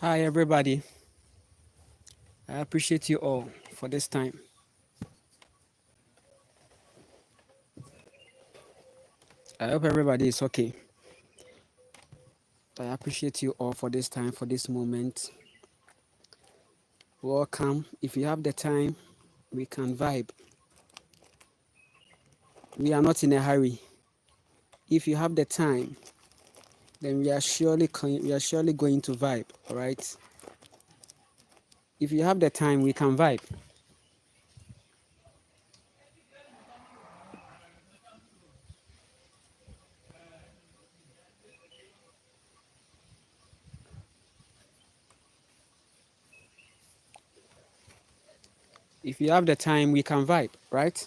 Hi, everybody. I appreciate you all for this time. I hope everybody is okay. I appreciate you all for this time, for this moment. Welcome. If you have the time, we can vibe. We are not in a hurry. If you have the time, then we are surely going to vibe. All right. If you have the time, we can vibe. If you have the time, we can vibe. Right.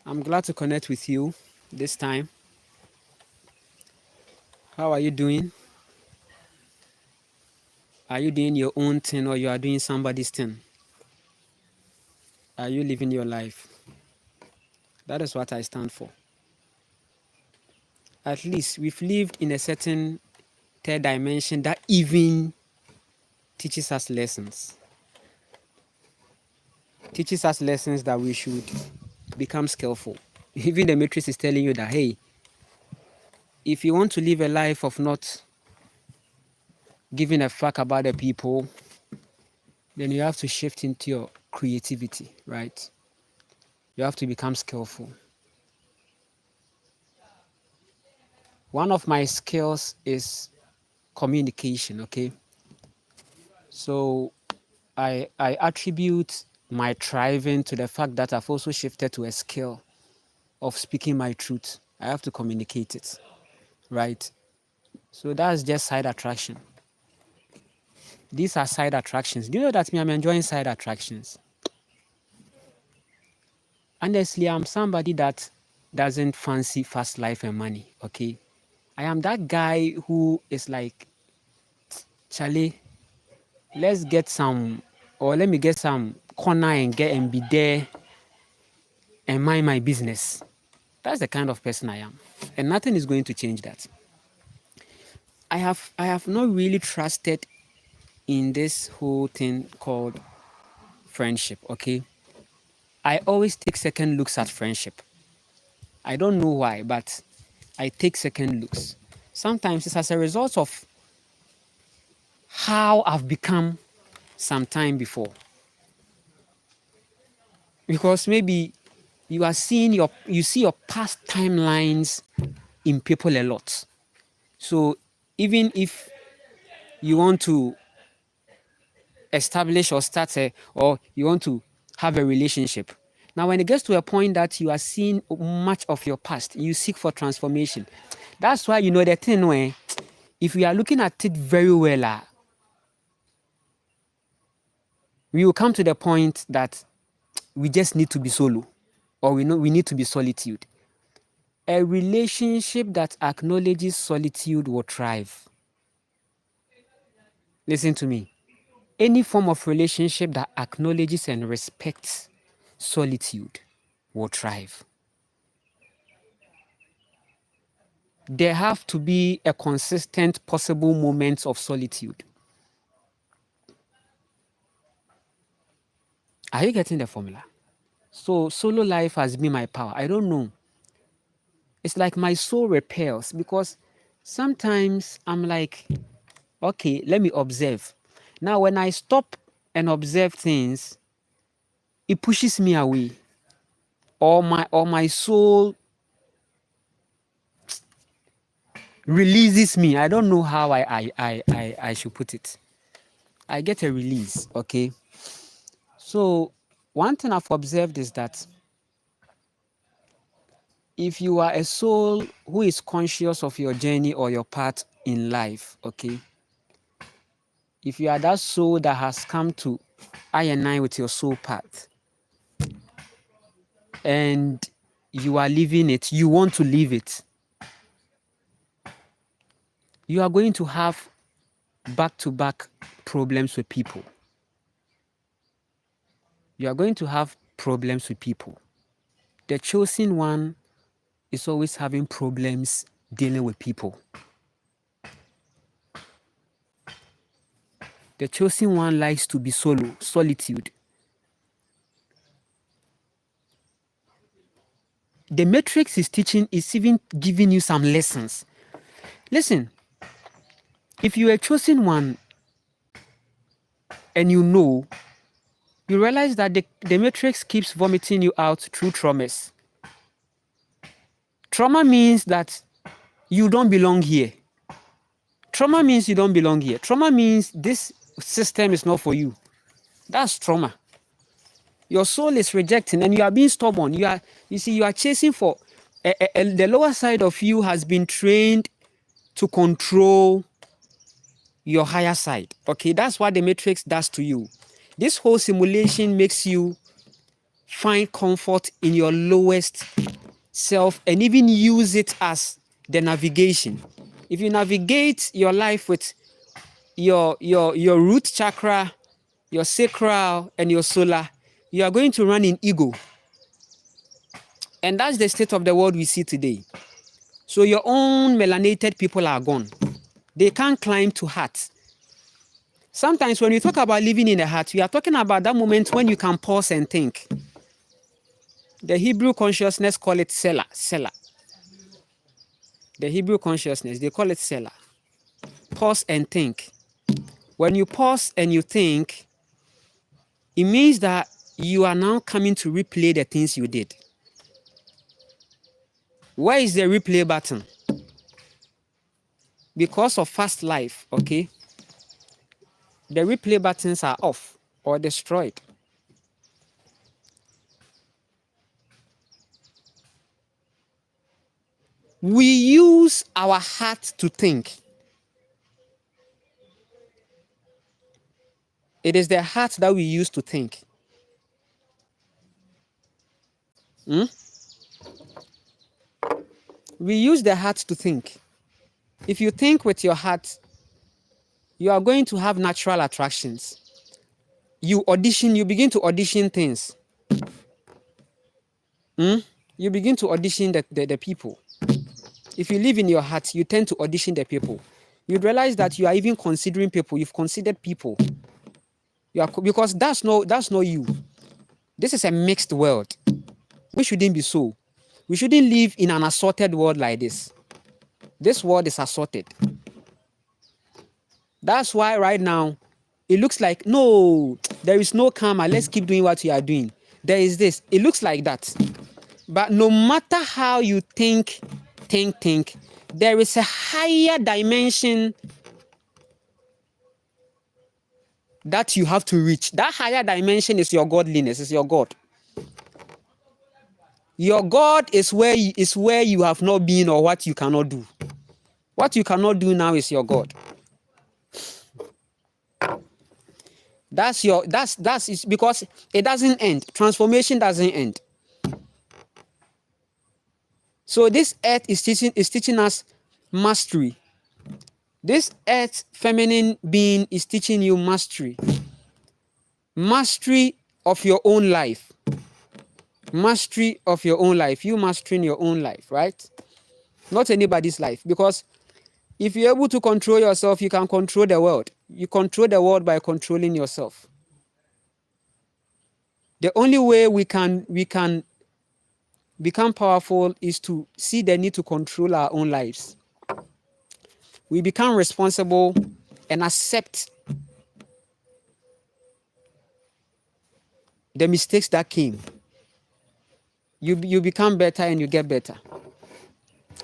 I'm glad to connect with you this time. How are you doing? Are you doing your own thing or you are doing somebody's thing? Are you living your life? That is what I stand for. At least we've lived in a certain third dimension that even teaches us lessons. Teaches us lessons that we should become skillful. Even the matrix is telling you that, hey, if you want to live a life of not giving a fuck about the people, then you have to shift into your creativity, right? You have to become skillful. One of my skills is communication, okay? So I attribute my thriving to the fact that I've also shifted to a skill of speaking my truth. I have to communicate it, right? So that's just side attraction. These are side attractions. Do you know that me, I'm enjoying side attractions? Honestly, I'm somebody that doesn't fancy fast life and money, okay? I am that guy who is like, Charlie, let's get some, or let me get some corner and get and be there and mind my business. That's the kind of person I am. And nothing is going to change that. I have not really trusted in this whole thing called friendship, okay? I always take second looks at friendship. I don't know why, but I take second looks. Sometimes it's as a result of how I've become some time before. Because maybe you see your past timelines in people a lot. So even if you want to establish or or you want to have a relationship. Now, when it gets to a point that you are seeing much of your past, you seek for transformation. That's why, the thing where if we are looking at it very well, we will come to the point that we just need to be solo, or we need to be solitude. A relationship that acknowledges solitude will thrive. Listen to me. Any form of relationship that acknowledges and respects solitude will thrive. There have to be a consistent possible moments of solitude. Are you getting the formula? So solo life has been my power. I don't know. It's like my soul repels because sometimes I'm like, okay, let me observe. Now, when I stop and observe things, it pushes me away. Or my soul releases me. I don't know how I should put it. I get a release, okay? So one thing I've observed is that if you are a soul who is conscious of your journey or your path in life, okay, if you are that soul that has come to I and I with your soul path and you are living it, you want to live it, you are going to have back-to-back problems with people. You are going to have problems with people. The chosen one is always having problems dealing with people. The chosen one likes to be solo, solitude. The matrix is teaching, is even giving you some lessons. Listen, if you are a chosen one and you realize that the matrix keeps vomiting you out through traumas. Trauma means that you don't belong here. Trauma means you don't belong here. Trauma means this system is not for you. That's trauma. Your soul is rejecting and you are being stubborn. You are chasing for the lower side of you has been trained to control your higher side. Okay, that's what the matrix does to you. This whole simulation makes you find comfort in your lowest self and even use it as the navigation. If you navigate your life with your root chakra, your sacral, and your solar, you are going to run in ego. And that's the state of the world we see today. So your own melanated people are gone. They can't climb to heart. Sometimes when we talk about living in the heart, we are talking about that moment when you can pause and think. The Hebrew consciousness call it Selah. The Hebrew consciousness, they call it Selah. Pause and think. When you pause and you think, it means that you are now coming to replay the things you did. Where is the replay button? Because of fast life, okay, the replay buttons are off or destroyed. We use our heart to think. It is the heart that we use to think. We use the heart to think. If you think with your heart, you are going to have natural attractions. You begin to audition things. You begin to audition the people. If you live in your heart, you tend to audition the people. You'd realize that you are even considering people. You've considered people. Because that's not you. This is a mixed world. We shouldn't be so. We shouldn't live in an assorted world like this. This world is assorted. That's why right now, it looks like, no, there is no karma. Let's keep doing what we are doing. There is this. It looks like that. But no matter how you think, there is a higher dimension that you have to reach. That higher dimension is your godliness, is your God. Your God is where you have not been or what you cannot do. What you cannot do now is your God. That's because it doesn't end. Transformation doesn't end. So this earth is teaching us mastery. This earth feminine being is teaching you mastery. Mastery of your own life. Mastery of your own life. You mastering your own life, right? Not anybody's life. Because if you're able to control yourself, you can control the world. You control the world by controlling yourself. The only way we can become powerful is to see the need to control our own lives. We become responsible and accept the mistakes that came. You become better and you get better.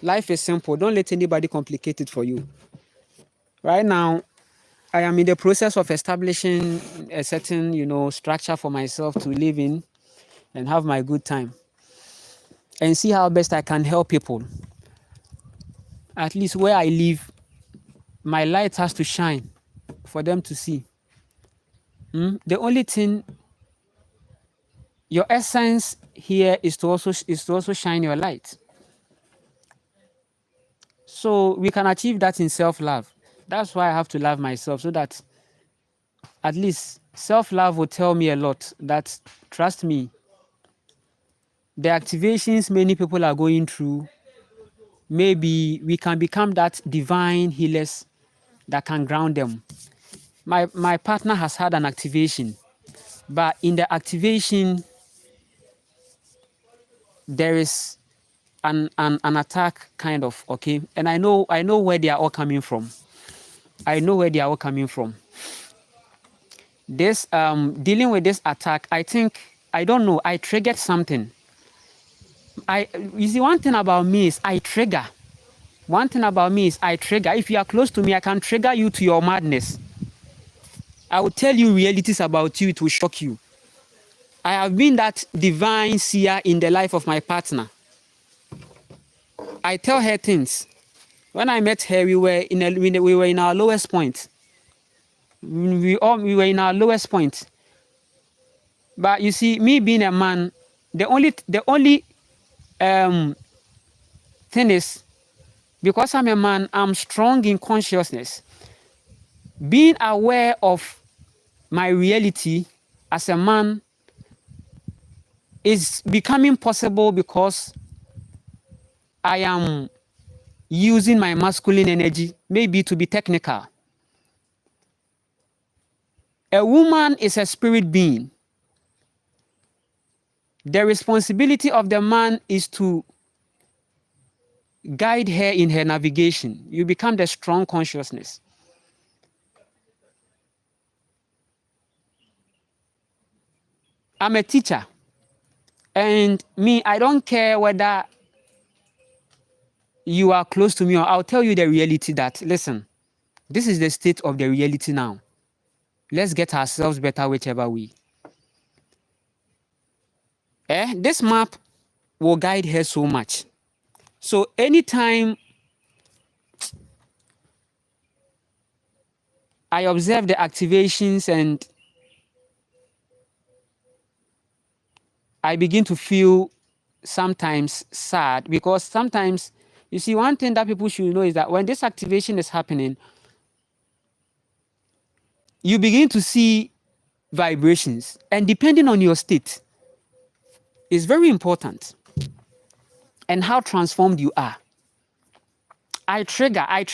Life is simple. Don't let anybody complicate it for you. Right now, I am in the process of establishing a certain, structure for myself to live in and have my good time. And see how best I can help people. At least where I live, my light has to shine for them to see. The only thing, your essence here is to also shine your light. So we can achieve that in self-love. That's why I have to love myself, so that at least self-love will tell me a lot. That, trust me, the activations many people are going through, maybe we can become that divine healers that can ground them. my partner has had an activation, but in the activation, there is an attack kind of, okay? And I know where they are all coming from. I know where they are all coming from. This dealing with this attack, I think, I don't know, I triggered something. You see, one thing about me is I trigger. One thing about me is I trigger. If you are close to me, I can trigger you to your madness. I will tell you realities about you, it will shock you. I have been that divine seer in the life of my partner. I tell her things. When I met her, we were in our lowest point. We were in our lowest point. But you see, me being a man, the only thing is, because I'm a man, I'm strong in consciousness. Being aware of my reality as a man is becoming possible because I am using my masculine energy, maybe to be technical. A woman is a spirit being. The responsibility of the man is to guide her in her navigation. You become the strong consciousness. I'm a teacher. And me, I don't care whether you are close to me or I'll tell you the reality that, listen, this is the state of the reality now. Let's get ourselves better whichever way. This map will guide her so much. So anytime I observe the activations and I begin to feel sometimes sad, because sometimes, you see, one thing that people should know is that when this activation is happening, you begin to see vibrations, and depending on your state, is very important, and how transformed you are. I trigger. I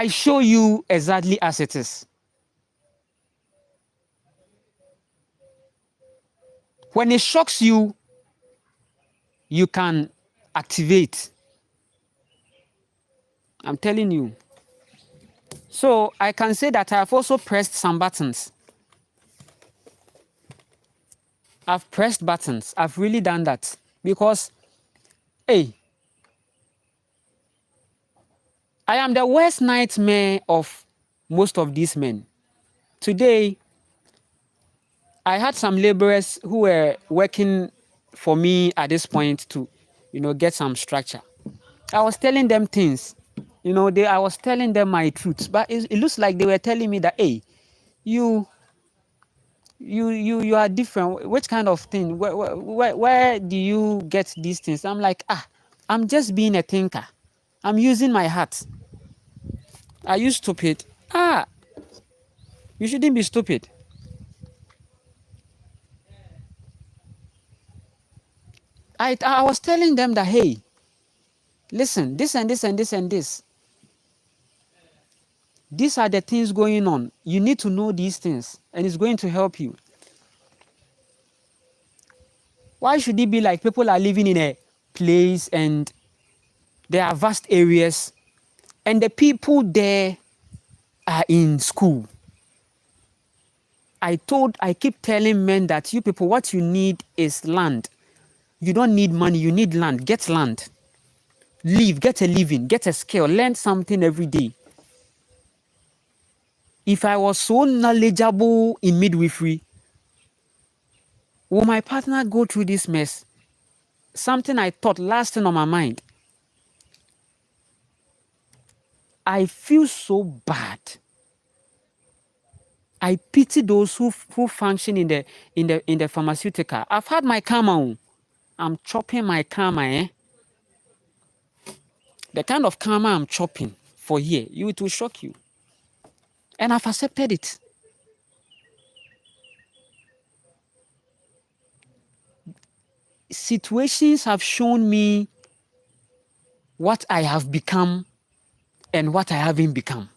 show you exactly as it is. When it shocks you, you can activate. I'm telling you. So I can say that I have also pressed some buttons. I've pressed buttons. I've really done that because, hey, I am the worst nightmare of most of these men. Today, I had some laborers who were working for me at this point to, get some structure. I was telling them things, I was telling them my truths, but it looks like they were telling me that, hey, you are different. Which kind of thing? Where do you get these things? I'm like, I'm just being a thinker. I'm using my heart. Are you stupid? You shouldn't be stupid. I was telling them that, hey, listen, this and this and this and this. These are the things going on. You need to know these things, and it's going to help you. Why should it be like people are living in a place and there are vast areas and the people there are in school? I keep telling men that you people, what you need is land. You don't need money, you need land. Get land. Live, get a living, get a skill, learn something every day. If I was so knowledgeable in midwifery, will my partner go through this mess? Something I thought lasting on my mind. I feel so bad. I pity those who function in the pharmaceutical. I've had my karma. I'm chopping my karma. The kind of karma I'm chopping for here, it will shock you. And I've accepted it. Situations have shown me what I have become and what I haven't become.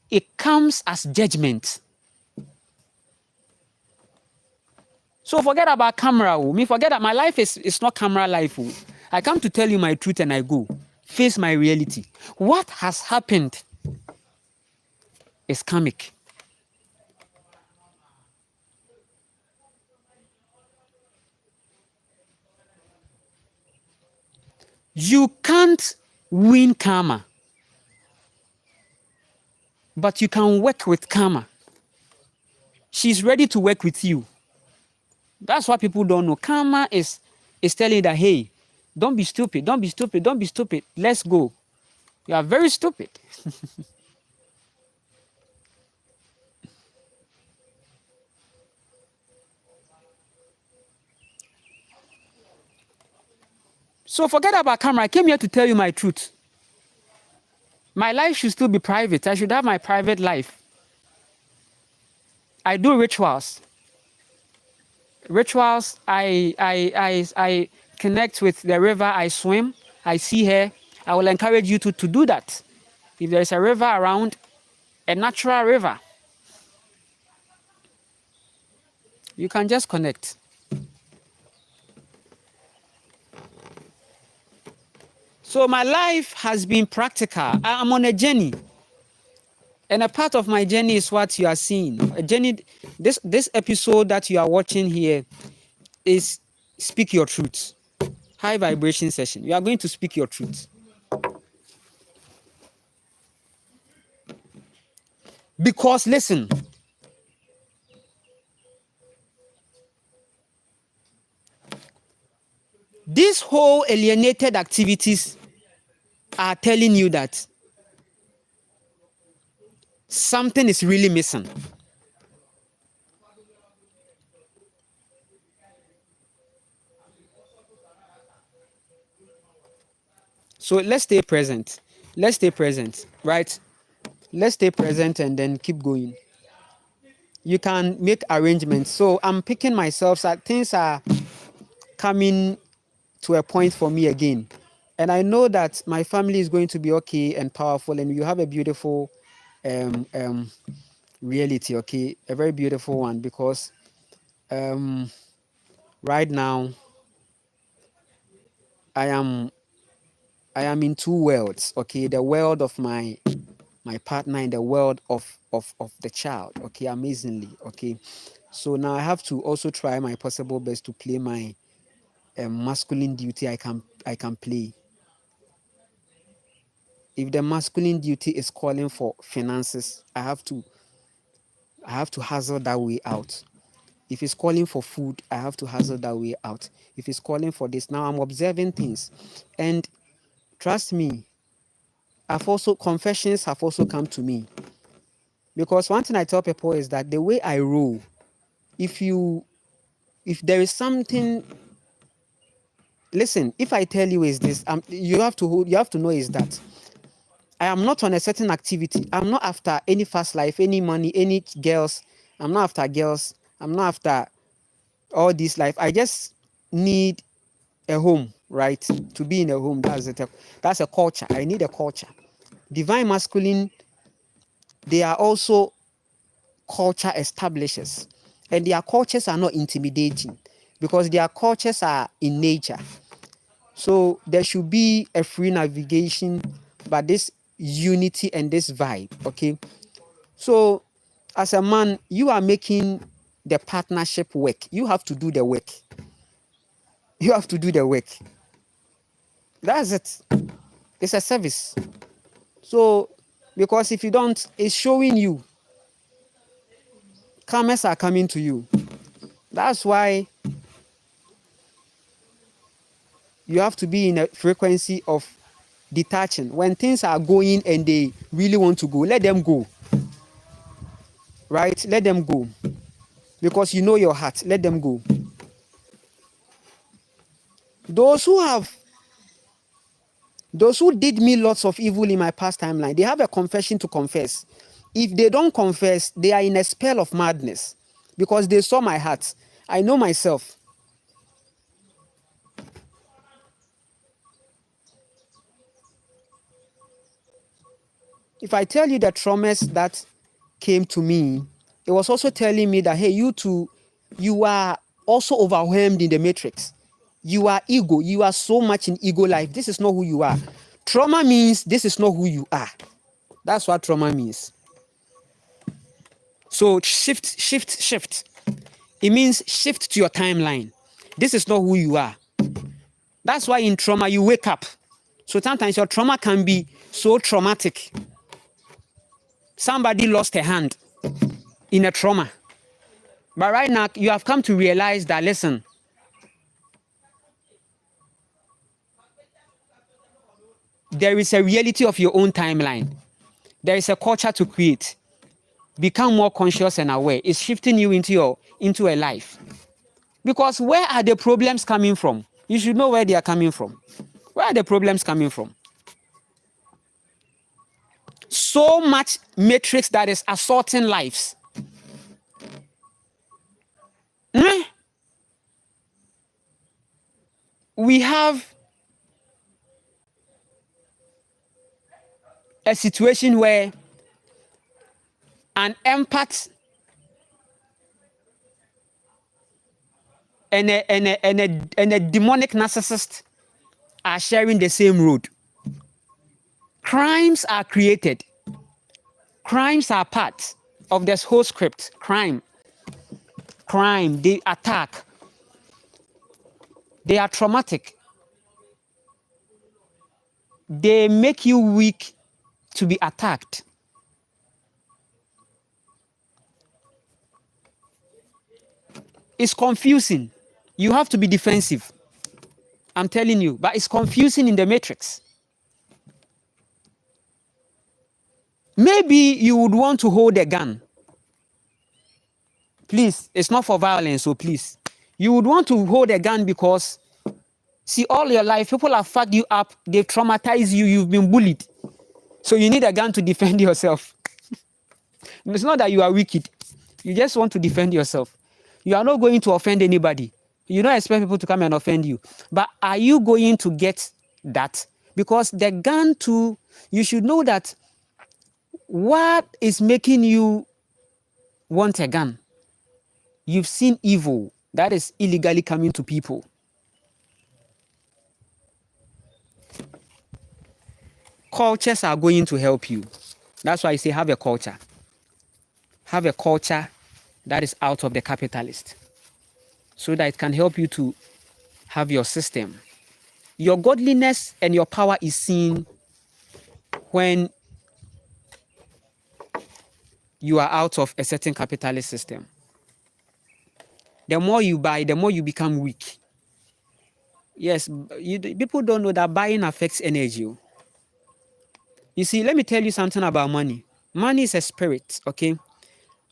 It comes as judgment. So forget about camera. Me forget that my life is not camera life. I come to tell you my truth and I go. Face my reality. What has happened is karmic. You can't win karma, but you can work with karma. She's ready to work with you. That's what people don't know. Karma is telling you that, hey, don't be stupid, don't be stupid, don't be stupid. Let's go. You are very stupid. So forget about camera. I came here to tell you my truth. My life should still be private. I should have my private life. I do rituals. Rituals, I connect with the river, I swim, I see her. I will encourage you to do that. If there is a river around, a natural river, you can just connect. So my life has been practical. I'm on a journey. And a part of my journey is what you are seeing. A journey, this episode that you are watching here is Speak Your Truth. High vibration session. You are going to speak your truth. Because listen, these whole alienated activities are telling you that something is really missing. So let's stay present. Let's stay present, right? Let's stay present and then keep going. You can make arrangements. So I'm picking myself, so things are coming to a point for me again. And I know that my family is going to be okay and powerful, and you have a beautiful reality, okay? A very beautiful one, because right now I am in two worlds, okay? The world of my partner and the world of the child, okay? Amazingly, okay? So now I have to also try my possible best to play my masculine duty. I can play. If the masculine duty is calling for finances, I have to hustle that way out. If it's calling for food, I have to hustle that way out. If it's calling for this, now I'm observing things. And trust me, confessions have also come to me. Because one thing I tell people is that the way I roll, if there is something, listen, if I tell you is this, you have to know is that I am not on a certain activity. I'm not after any fast life, any money, any girls. I'm not after girls. I'm not after all this life. I just need a home, right? To be in a home. That's a culture. I need a culture. Divine masculine, they are also culture establishers. And their cultures are not intimidating because their cultures are in nature. So there should be a free navigation, but this unity and this vibe, okay? So as a man, you are making the partnership work. You have to do the work. You have to do the work. That's it. It's a service. So, because if you don't, it's showing you. Karmas are coming to you. That's why you have to be in a frequency of detaching. When things are going and they really want to go, let them go. Right? Let them go. Because you know your heart. Let them go. Those who did me lots of evil in my past timeline, they have a confession to confess. If they don't confess, they are in a spell of madness because they saw my heart. I know myself. if I tell you the traumas that came to me, it was also telling me that, hey, you too, you are also overwhelmed in the matrix. You are ego. You are so much in ego life. This is not who you are. Trauma means this is not who you are. That's what trauma means. So shift. It means shift to your timeline. This is not who you are. That's why in trauma, you wake up. So sometimes your trauma can be so traumatic. Somebody lost a hand in a trauma. But right now, you have come to realize that, listen, there is a reality of your own timeline. There is a culture to create. Become more conscious and aware. It's shifting you into a life. Because where are the problems coming from? You should know where they are coming from. Where are the problems coming from? So much matrix that is assaulting lives. We have a situation where an empath and a demonic narcissist are sharing the same road. Crimes are created. Crimes are part of this whole script. Crime, they attack. They are traumatic. They make you weak to be attacked. It's confusing. You have to be defensive. I'm telling you, but it's confusing in the matrix. Maybe you would want to hold a gun. Please, it's not for violence, so please. You would want to hold a gun because, see, all your life, people have fucked you up, they've traumatized you, you've been bullied. So you need a gun to defend yourself. It's not that you are wicked. You just want to defend yourself. You are not going to offend anybody. You don't expect people to come and offend you. But are you going to get that? Because the gun too, you should know that what is making you want a gun? You've seen evil that is illegally coming to people. Cultures are going to help you. That's why I say have a culture. Have a culture that is out of the capitalist, so that it can help you to have your system. Your godliness and your power is seen when you are out of a certain capitalist system. The more you buy, the more you become weak. Yes, people don't know that buying affects energy. You see, let me tell you something about money. Money is a spirit, okay?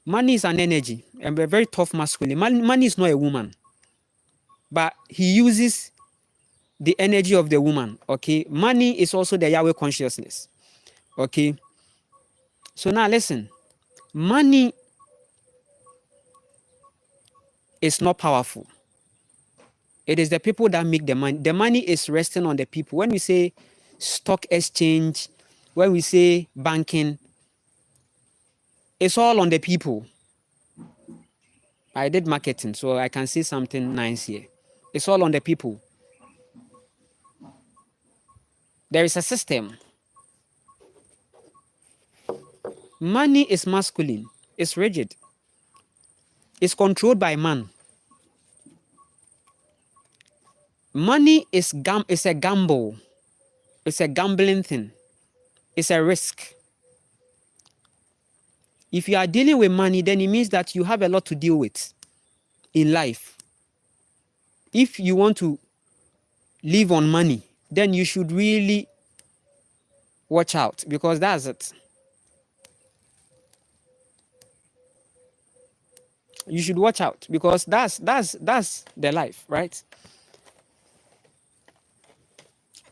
Money is an energy, and a very tough masculine. Money is not a woman, but he uses the energy of the woman, okay? Money is also the Yahweh consciousness, okay? So now listen, money is not powerful. It is the people that make the money. The money is resting on the people. When we say stock exchange, when we say banking, it's all on the people. I did marketing, so I can see something nice here. It's all on the people. There is a system. Money is masculine. It's rigid. It's controlled by man. Money is a gamble. It's a gambling thing. It's a risk. If you are dealing with money, then it means that you have a lot to deal with in life. If you want to live on money, then you should really watch out, because that's it. You should watch out, because that's the life, right?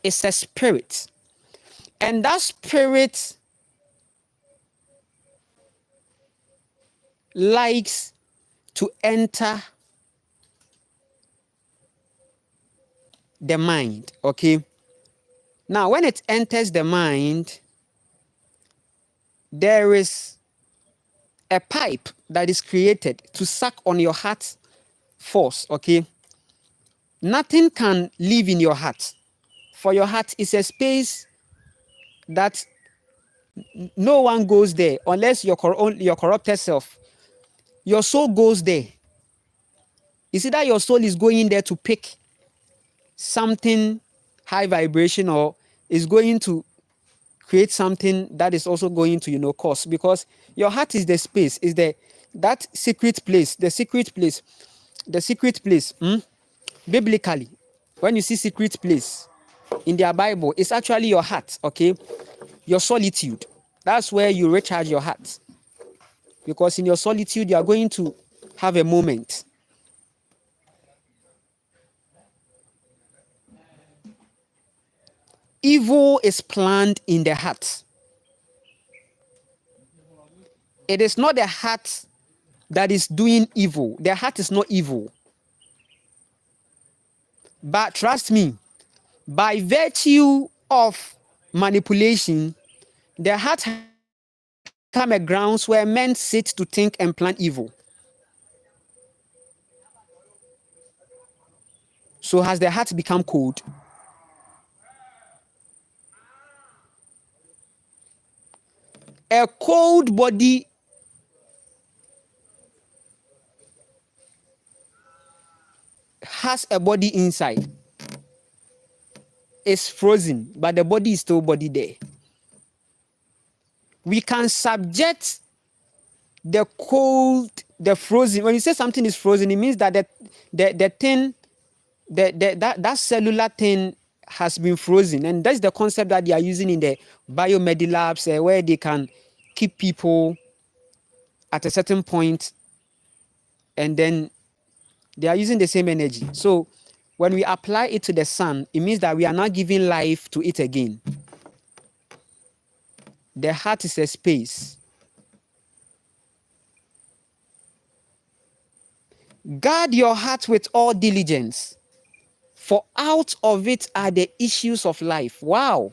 It's a spirit. And that spirit likes to enter the mind, okay? Now, when it enters the mind, there is a pipe that is created to suck on your heart force, okay? Nothing can live in your heart. For your heart is a space that no one goes there unless your corrupted self. Your soul goes there. You see that your soul is going there to pick something high vibration, or is going to create something that is also going to, cause, because your heart is the space, is that secret place, the secret place, biblically. When you see secret place in their Bible, it's actually your heart, okay? Your solitude. That's where you recharge your heart, because in your solitude you are going to have a moment. Evil is planned in the heart. It is not the heart that is doing evil. The heart is not evil. But trust me, by virtue of manipulation, the heart has become a grounds where men sit to think and plan evil. So has the heart become cold? A cold body has a body inside. It's frozen, but the body is still body there. We can subject the cold, the frozen. When you say something is frozen, it means that the thing, that cellular thing has been frozen, and that's the concept that they are using in the biomed labs, where they can keep people at a certain point, and then they are using the same energy. So when we apply it to the sun, it means that we are not giving life to it again. The heart is a space. Guard your heart with all diligence, for out of it are the issues of life. Wow.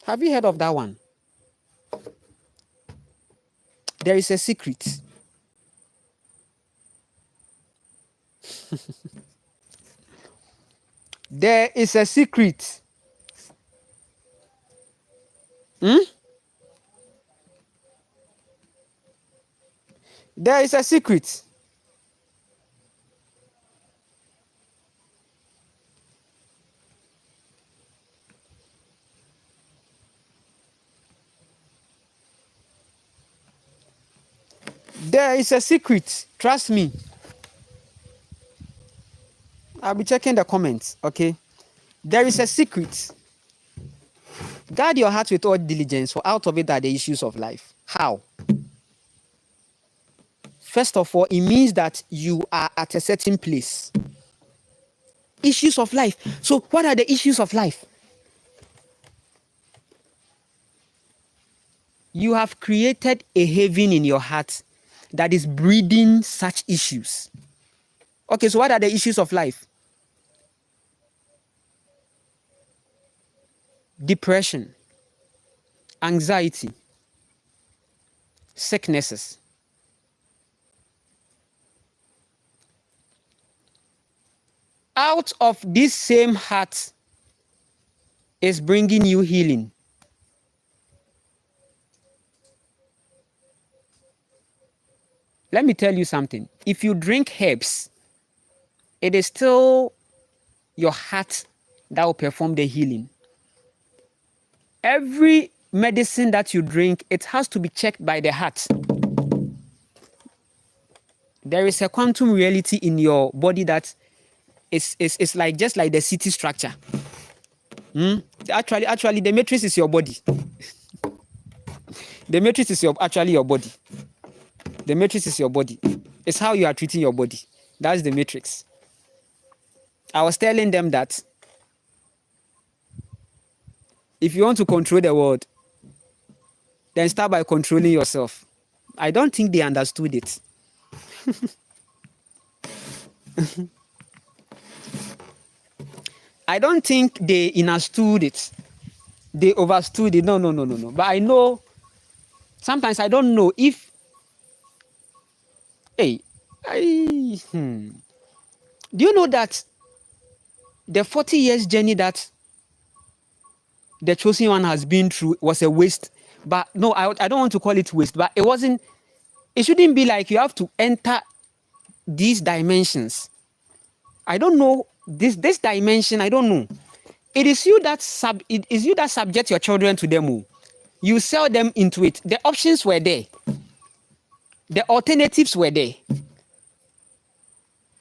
Have you heard of that one? There is a secret. There is a secret. There is a secret. There is a secret. Trust me. I'll be checking the comments, okay? There is a secret. Guard your heart with all diligence, for out of it are the issues of life. How? First of all, it means that you are at a certain place. Issues of life. So what are the issues of life? You have created a haven in your heart that is breeding such issues. Okay, so what are the issues of life? Depression, anxiety, sicknesses. Out of this same heart is bringing you healing. Let me tell you something. If you drink herbs, it is still your heart that will perform the healing. Every medicine that you drink, it has to be checked by the heart. There is a quantum reality in your body that is like just like the city structure. Actually, the matrix is your body. The matrix is actually your body. The matrix is your body. It's how you are treating your body. That's the matrix. I was telling them that if you want to control the world, then start by controlling yourself. I don't think they understood it. I don't think they understood it. they overstood it. No. But I know, sometimes I don't know if, hey, do you know that the 40 years journey that the chosen one has been through was a waste? But no, I don't want to call it waste, but it shouldn't be like you have to enter these dimensions. I don't know this dimension. I don't know. It is you that subject your children to them. You sell them into it. The options were there. The alternatives were there.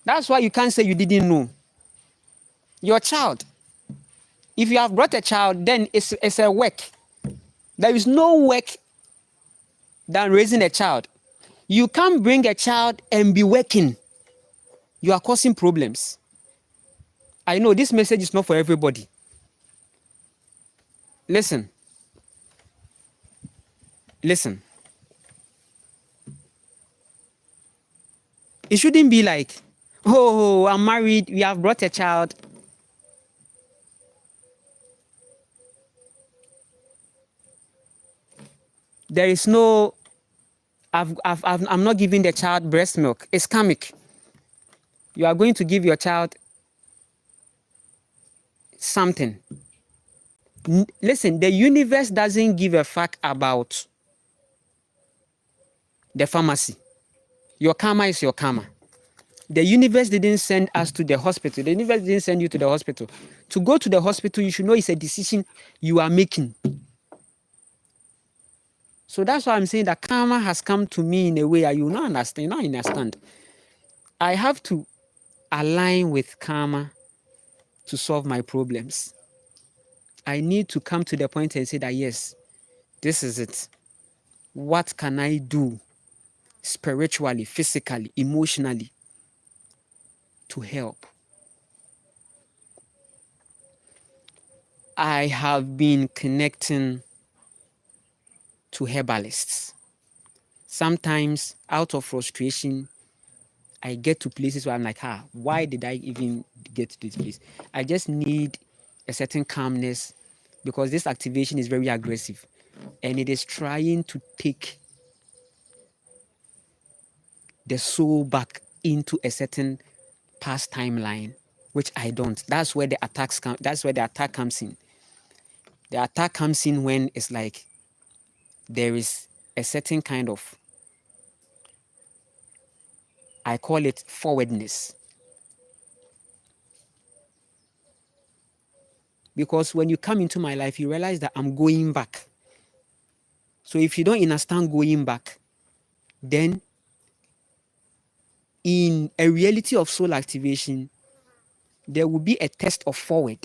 That's why you can't say you didn't know. Your child, if you have brought a child, then it's a work. There is no work than raising a child. You can't bring a child and be working. You are causing problems. I know this message is not for everybody. Listen. It shouldn't be like, oh, I'm married, we have brought a child. There is no, I'm not giving the child breast milk. It's karmic. You are going to give your child something. Listen, the universe doesn't give a fuck about the pharmacy. Your karma is your karma. The universe didn't send us to the hospital. The universe didn't send you to the hospital. To go to the hospital, you should know it's a decision you are making. So that's why I'm saying that karma has come to me in a way that you not understand. I have to align with karma to solve my problems. I need to come to the point and say that, yes, this is it. What can I do spiritually, physically, emotionally to help? I have been connecting to herbalists. Sometimes out of frustration, I get to places where I'm like, why did I even get to this place? I just need a certain calmness because this activation is very aggressive and it is trying to take the soul back into a certain past timeline, which I don't. That's where the attacks come. That's where the attack comes in. The attack comes in when it's like there is a certain kind of, I call it forwardness. Because when you come into my life, you realize that I'm going back. So if you don't understand going back, then in a reality of soul activation, there will be a test of forward.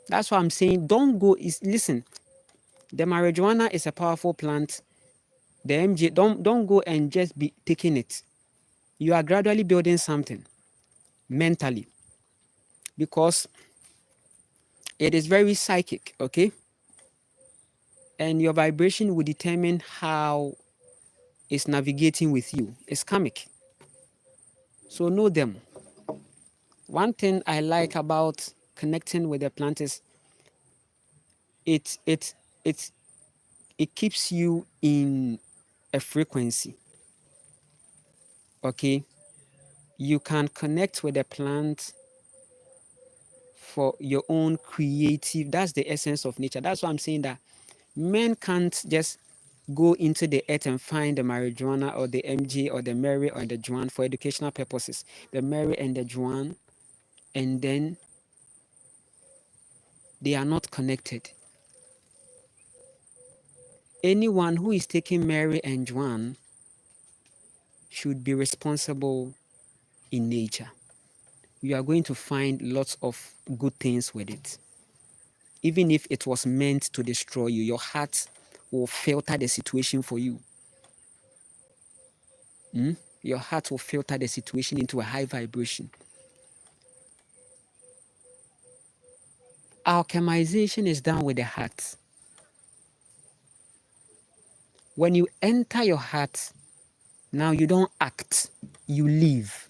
That's why I'm saying don't go. Listen, the marijuana is a powerful plant. The MJ, don't go and just be taking it. You are gradually building something mentally because it is very psychic, okay? And your vibration will determine how it's navigating with you. It's karmic. So know them. One thing I like about connecting with the plant is it keeps you in a frequency. Okay? You can connect with the plant for your own creative. That's the essence of nature. That's why I'm saying that men can't just go into the earth and find the marijuana or the MJ or the Mary or the Juan for educational purposes. The Mary and the Juan, and then they are not connected. Anyone who is taking Mary and Juan should be responsible in nature. You are going to find lots of good things with it. Even if it was meant to destroy you, your heart will filter the situation for you. Your heart will filter the situation into a high vibration. Alchemization is done with the heart. When you enter your heart, now you don't act, you live.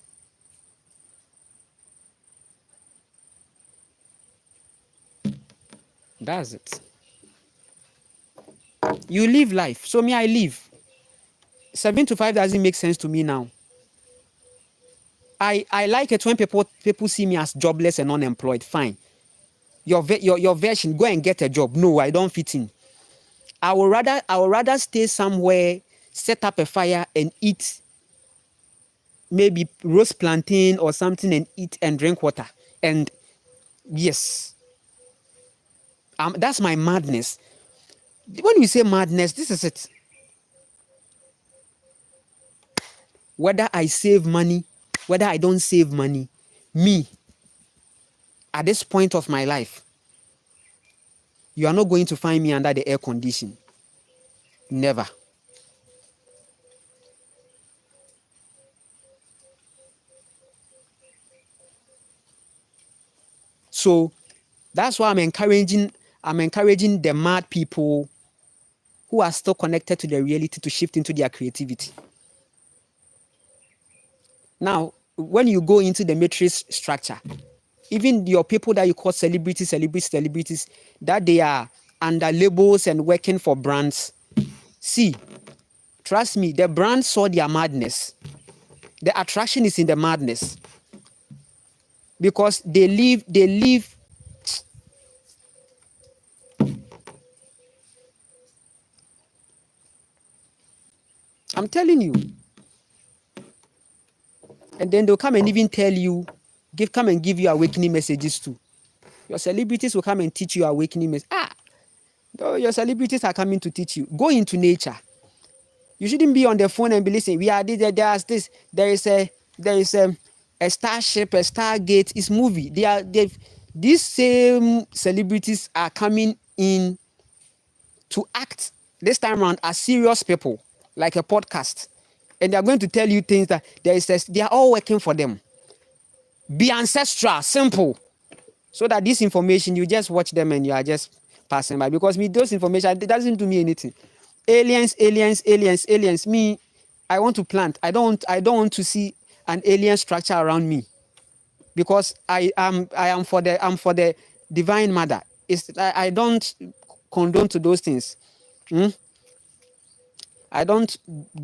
That's it. You live life. So me, I live. 7 to 5 doesn't make sense to me now. I like it when people see me as jobless and unemployed. Fine. Your version, go and get a job. No, I don't fit in. I would rather stay somewhere, set up a fire and eat maybe roast plantain or something and eat and drink water. And yes, that's my madness. When we say madness, this is it. Whether I save money, whether I don't save money, me, at this point of my life, you are not going to find me under the air condition. Never. So that's why I'm encouraging the mad people who are still connected to the reality to shift into their creativity. Now, when you go into the matrix structure, even your people that you call celebrities, that they are under labels and working for brands, see, trust me, the brand saw their madness. The attraction is in the madness. Because they live. I'm telling you. And then they'll come and even tell you, come and give you awakening messages too. Your celebrities will come and teach you awakening messages. Your celebrities are coming to teach you. Go into nature. You shouldn't be on the phone and be listening. There is a starship, a stargate. It's movie. These same celebrities are coming in to act this time around as serious people, like a podcast. And they are going to tell you things that they are all working for them. Be ancestral, simple. So that this information, you just watch them and you are just passing by. Because with those information, it doesn't do me anything. Aliens. Me, I want to plant. I don't want to see an alien structure around me. Because I'm for the divine mother. I don't condone to those things. I don't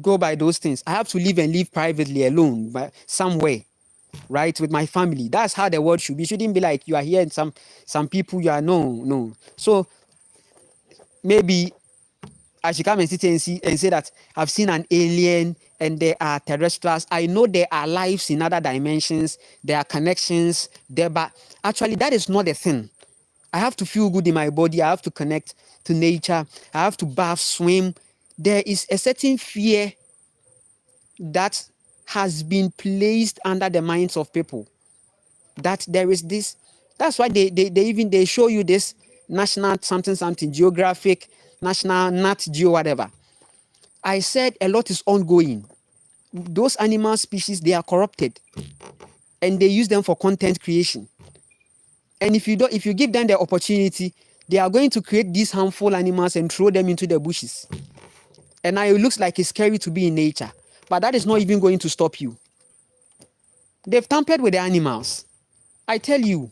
go by those things. I have to live privately alone, but somewhere, right, with my family. That's how the world should be. It shouldn't be like you are here and some people you are no. So maybe I should come and sit and say that I've seen an alien and there are terrestrials. I know there are lives in other dimensions. There are connections there, but actually that is not the thing. I have to feel good in my body. I have to connect to nature. I have to bath, swim. There is a certain fear that has been placed under the minds of people. That there is this. That's why they show you this national something geographic, national Nat Geo whatever. I said a lot is ongoing. Those animal species, they are corrupted, and they use them for content creation. And if you give them the opportunity, they are going to create these harmful animals and throw them into the bushes. And now it looks like it's scary to be in nature, but that is not even going to stop you. They've tampered with the animals. I tell you,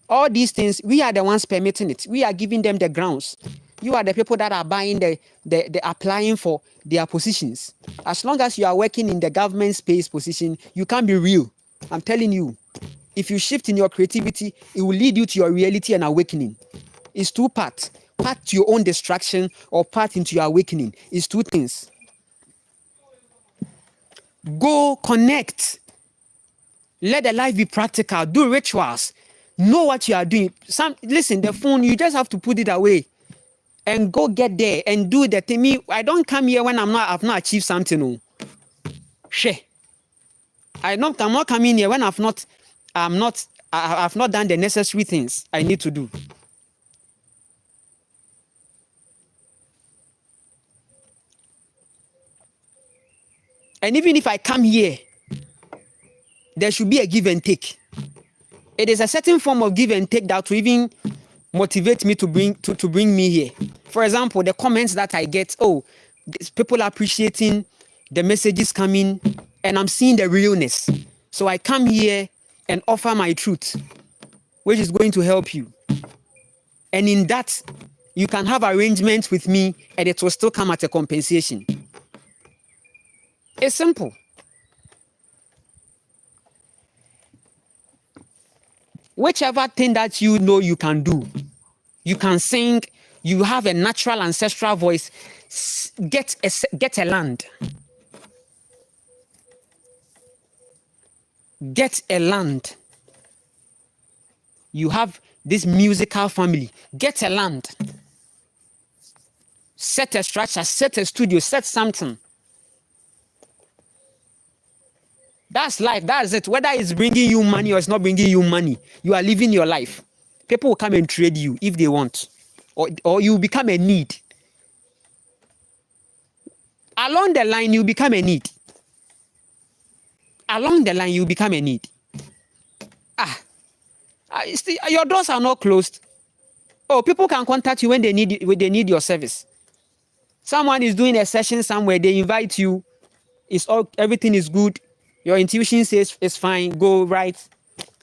all these things, we are the ones permitting it. We are giving them the grounds. You are the people that are buying the applying for their positions. As long as you are working in the government space position, you can't be real. I'm telling you. If you shift in your creativity, it will lead you to your reality and awakening. It's two parts. Part to your own distraction or part into your awakening. It's two things. Go connect. Let the life be practical. Do rituals. Know what you are doing. Listen, the phone, you just have to put it away and go get there and do the thing. Me, I don't come here when I've not achieved something. No. Share. I'm not coming here when I've not done the necessary things I need to do. And even if I come here, there should be a give and take. It is a certain form of give and take that will even motivate me to bring me here. For example, the comments that I get, people are appreciating the messages coming, and I'm seeing the realness. So I come here and offer my truth, which is going to help you. And in that, you can have arrangements with me and it will still come at a compensation. It's simple. Whichever thing that you know you can do, you can sing, you have a natural ancestral voice, get a land. Get a land. You have this musical family, get a land. Set a structure, set a studio, set something. That's life, that's it. Whether it's bringing you money or it's not bringing you money, you are living your life. People will come and trade you if they want, or you become a need. Along the line, you become a need. Along the line, you become a need. Your doors are not closed. Oh, people can contact you when they need your service. Someone is doing a session somewhere, they invite you. Everything is good. Your intuition says it's fine. Go right.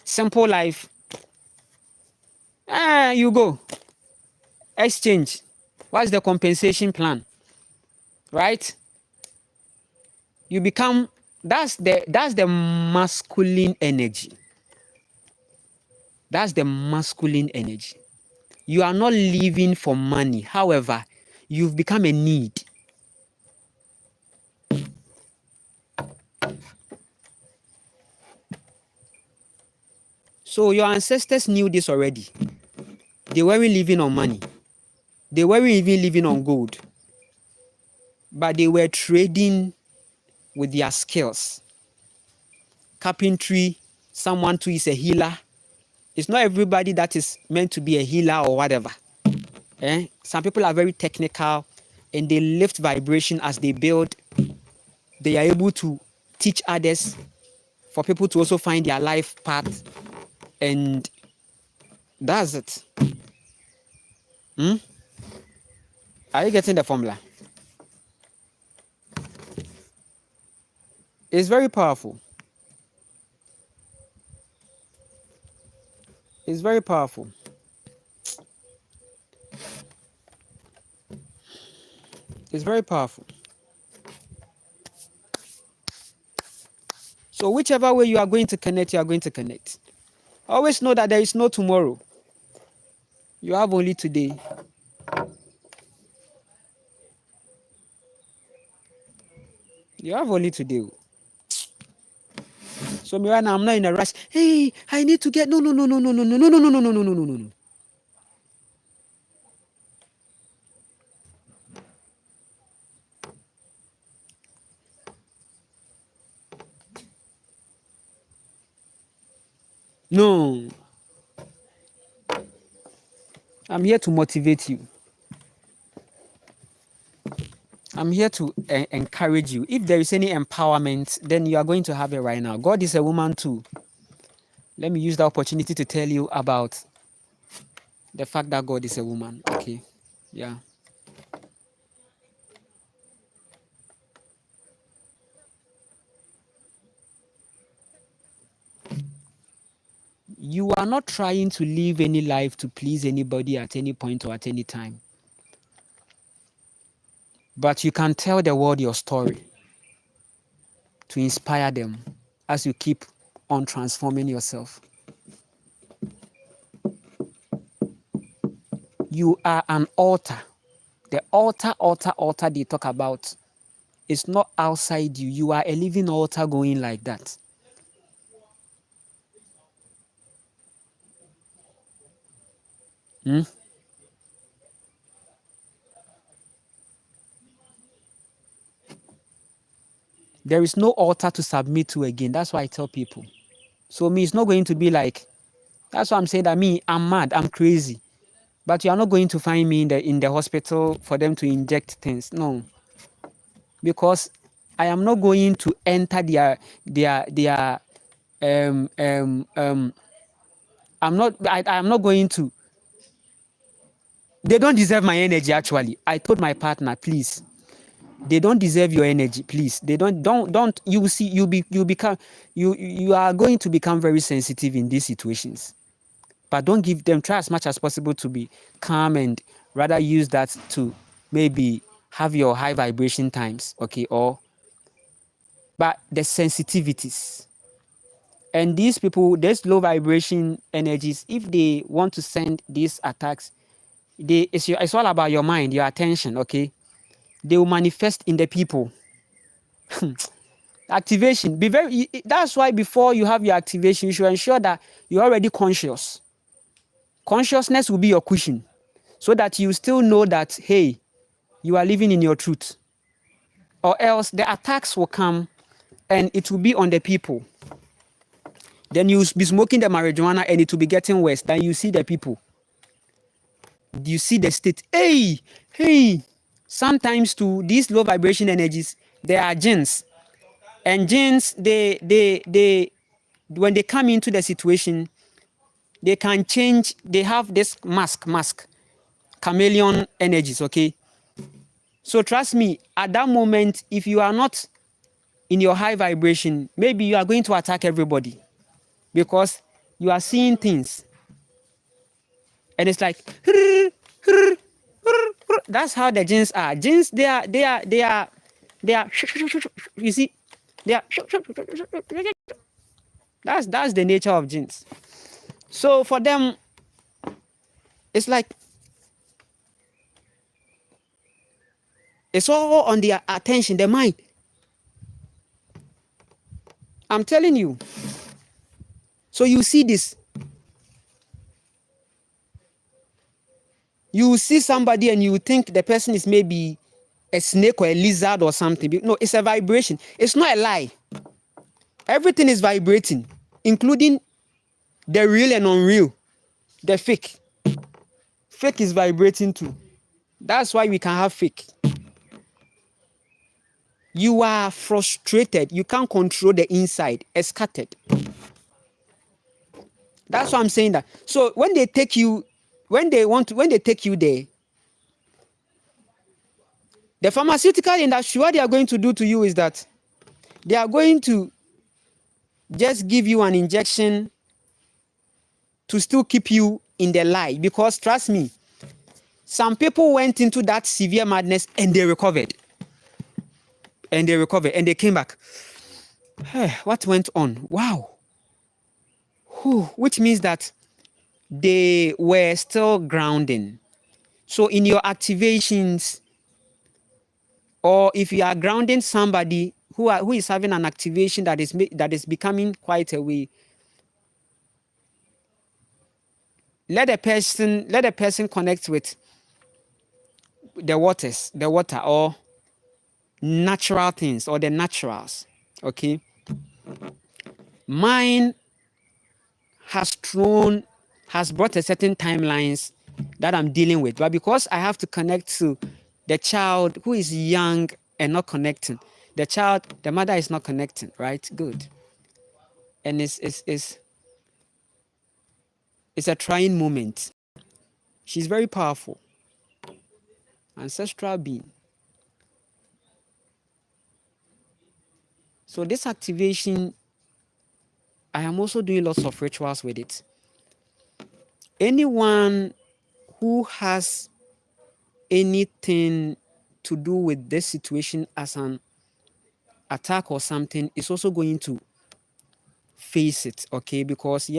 Simple life. You go. Exchange. What's the compensation plan? Right? You become. That's the masculine energy. That's the masculine energy. You are not living for money. However, you've become a need. So your ancestors knew this already. They weren't living on money. They weren't even living on gold. But they were trading with their skills. Carpentry, someone too is a healer. It's not everybody that is meant to be a healer or whatever. Some people are very technical and they lift vibration as they build. They are able to teach others for people to also find their life path. And that's it. Are you getting the formula? It's very powerful. It's very powerful. It's very powerful. So whichever way you are going to connect, you are going to connect. Always know that there is no tomorrow. You have only today. You have only today. So Mirana, I'm not in a rush. Hey, I need to get no. No. I'm here to motivate you. I'm here to encourage you. If there is any empowerment, then you are going to have it right now. God is a woman too. Let me use the opportunity to tell you about the fact that God is a woman. Okay. Yeah. You are not trying to live any life to please anybody at any point or at any time. But you can tell the world your story to inspire them as you keep on transforming yourself. You are an altar. The altar they talk about is not outside you. You are a living altar going like that. There is no altar to submit to again. That's why I tell people. So me, it's not going to be like, that's why I'm saying that I'm mad, I'm crazy. But you are not going to find me in the hospital for them to inject things. No. Because I am not going to enter I'm not going to. They don't deserve my energy actually. I told my partner, please. They don't deserve your energy, please. They don't you see you are going to become very sensitive in these situations. but don't give them, try as much as possible to be calm and rather use that to maybe have your high vibration times, okay? But the sensitivities, and these people, these low vibration energies, if they want to send these attacks, it's all about your mind, your attention, okay? They will manifest in the people. Activation, that's why before you have your activation, you should ensure that you're already conscious. Consciousness will be your cushion, so that you still know that, hey, you are living in your truth. Or else the attacks will come and it will be on the people. Then you'll be smoking the marijuana and it will be getting worse. Then you see the people. You see the state. Hey. Sometimes to these low vibration energies, there are jinns. And jinns, they when they come into the situation, they can change. They have this mask, chameleon energies, okay? So trust me, at that moment, if you are not in your high vibration, maybe you are going to attack everybody because you are seeing things. And it's like, that's how the jinns are. Jinns, they are, you see, they are, that's the nature of jinns. So for them, it's like, it's all on their attention, their mind. I'm telling you. So you see this. You see somebody and you think the person is maybe a snake or a lizard or something. No, it's a vibration. It's not a lie. Everything is vibrating, including the real and unreal, the fake. Fake is vibrating too. That's why we can have fake. You are frustrated. You can't control the inside. It's scattered. That's why I'm saying that. So when they take you, when they take you there, the pharmaceutical industry, what they are going to do to you is that they are going to just give you an injection to still keep you in the lie. Because trust me, some people went into that severe madness and they recovered. And they came back. Hey, what went on? Wow. Which means that they were still grounding. So in your activations, or if you are grounding somebody who is having an activation that is becoming quite a way, let the person connect with the water or natural things or the naturals. Okay. Mine has brought a certain timelines that I'm dealing with, but because I have to connect to the child who is young and not connecting, the mother is not connecting, right? Good. And it's a trying moment. She's very powerful, ancestral being. So this activation, I am also doing lots of rituals with it. Anyone who has anything to do with this situation as an attack or something is also going to face it, okay? Because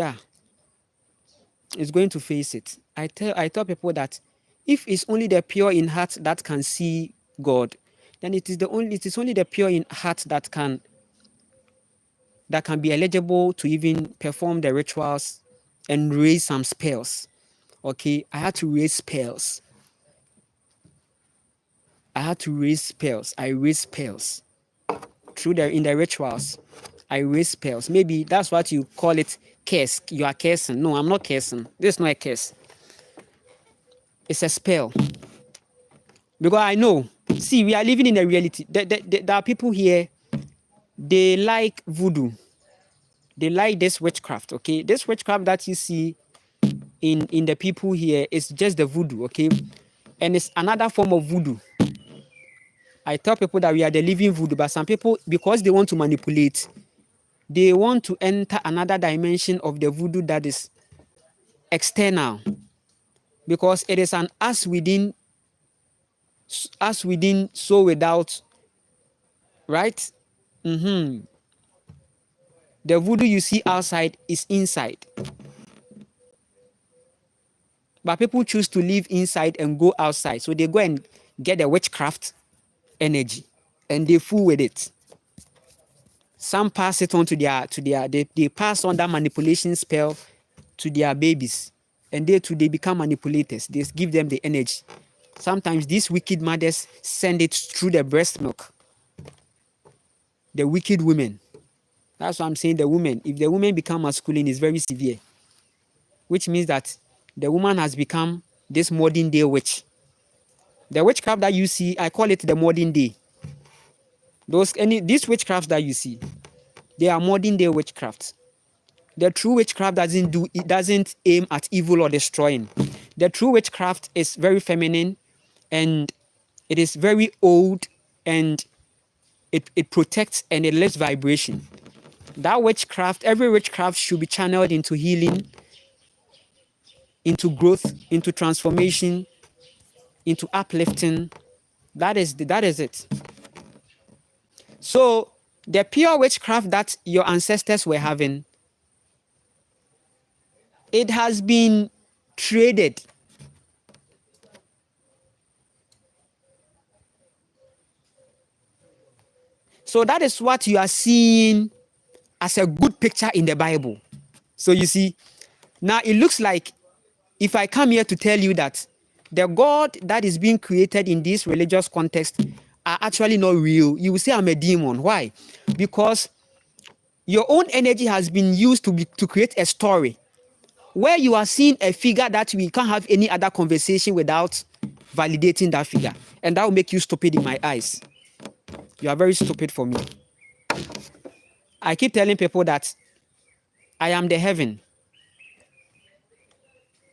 it's going to face it. I tell people that if it's only the pure in heart that can see God, then it is only the pure in heart that can be eligible to even perform the rituals and raise some spells. Okay, I had to raise spells. I raise spells in the rituals. I raise spells. Maybe that's what you call it, curse. You are cursing. No, I'm not cursing. This is not a curse. It's a spell. Because I know. See, we are living in a reality. There are people here, they like voodoo. They like this witchcraft, okay? This witchcraft that you see in the people here is just the voodoo, okay? And it's another form of voodoo. I tell people that we are the living voodoo, but some people, because they want to manipulate, they want to enter another dimension of the voodoo that is external, because it is an us within, so without, right? The voodoo you see outside is inside. But people choose to live inside and go outside. So they go and get the witchcraft energy and they fool with it. Some pass it on to they pass on that manipulation spell to their babies. And they too, they become manipulators. They give them the energy. Sometimes these wicked mothers send it through the breast milk. The wicked women. That's why I'm saying the women. If the women become masculine, it's very severe. Which means that the woman has become this modern day witch. The witchcraft that you see, I call it the modern day. These witchcrafts that you see, they are modern day witchcrafts. The true witchcraft doesn't aim at evil or destroying. The true witchcraft is very feminine, and it is very old, and it protects and it lifts vibration. That witchcraft, every witchcraft should be channeled into healing, into growth, into transformation, into uplifting. That is it. So the pure witchcraft that your ancestors were having, it has been traded. So that is what you are seeing as a good picture in the Bible. So you see, now it looks like if I come here to tell you that the God that is being created in this religious context are actually not real, you will say I'm a demon. Why? Because your own energy has been used to create a story where you are seeing a figure that we can't have any other conversation without validating that figure. And that will make you stupid in my eyes. You are very stupid for me. I keep telling people that I am the heaven.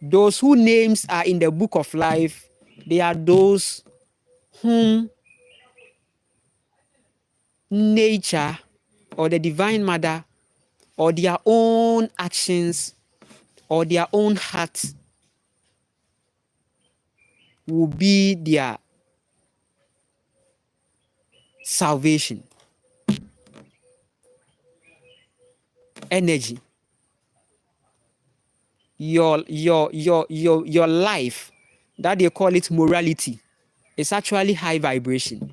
Those whose names are in the book of life, they are those whom nature or the divine mother or their own actions or their own heart will be their salvation. Energy. Your life, that they call it morality, is actually high vibration.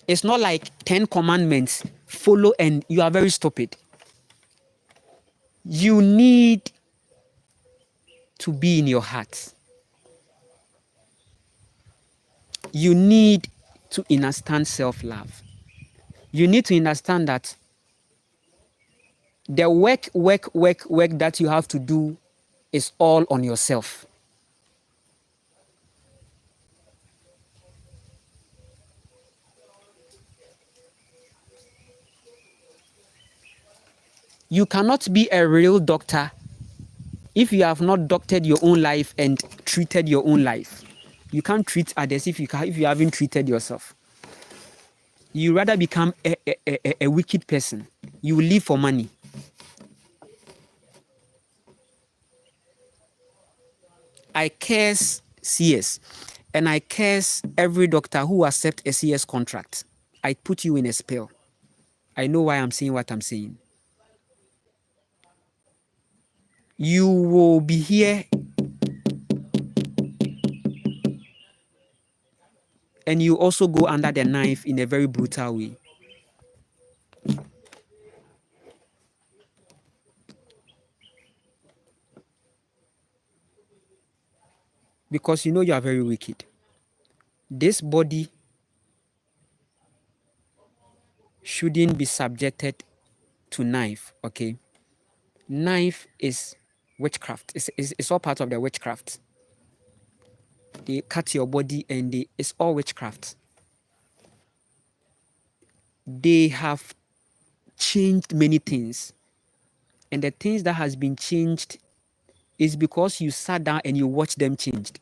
It's not like 10 commandments, follow and you are very stupid. You need to be in your heart. You need to understand self-love. You need to understand that the work that you have to do is all on yourself. You cannot be a real doctor if you have not doctored your own life and treated your own life. You can't treat others if you haven't treated yourself. You rather become a wicked person. You will live for money. I curse CS, and I curse every doctor who accepts a CS contract. I put you in a spell. I know why I'm saying what I'm saying. You will be here and you also go under the knife in a very brutal way. Because you know you are very wicked. This body shouldn't be subjected to knife, okay? Knife is witchcraft. It's all part of the witchcraft. They cut your body and it's all witchcraft. They have changed many things. And the things that has been changed is because you sat down and you watched them changed.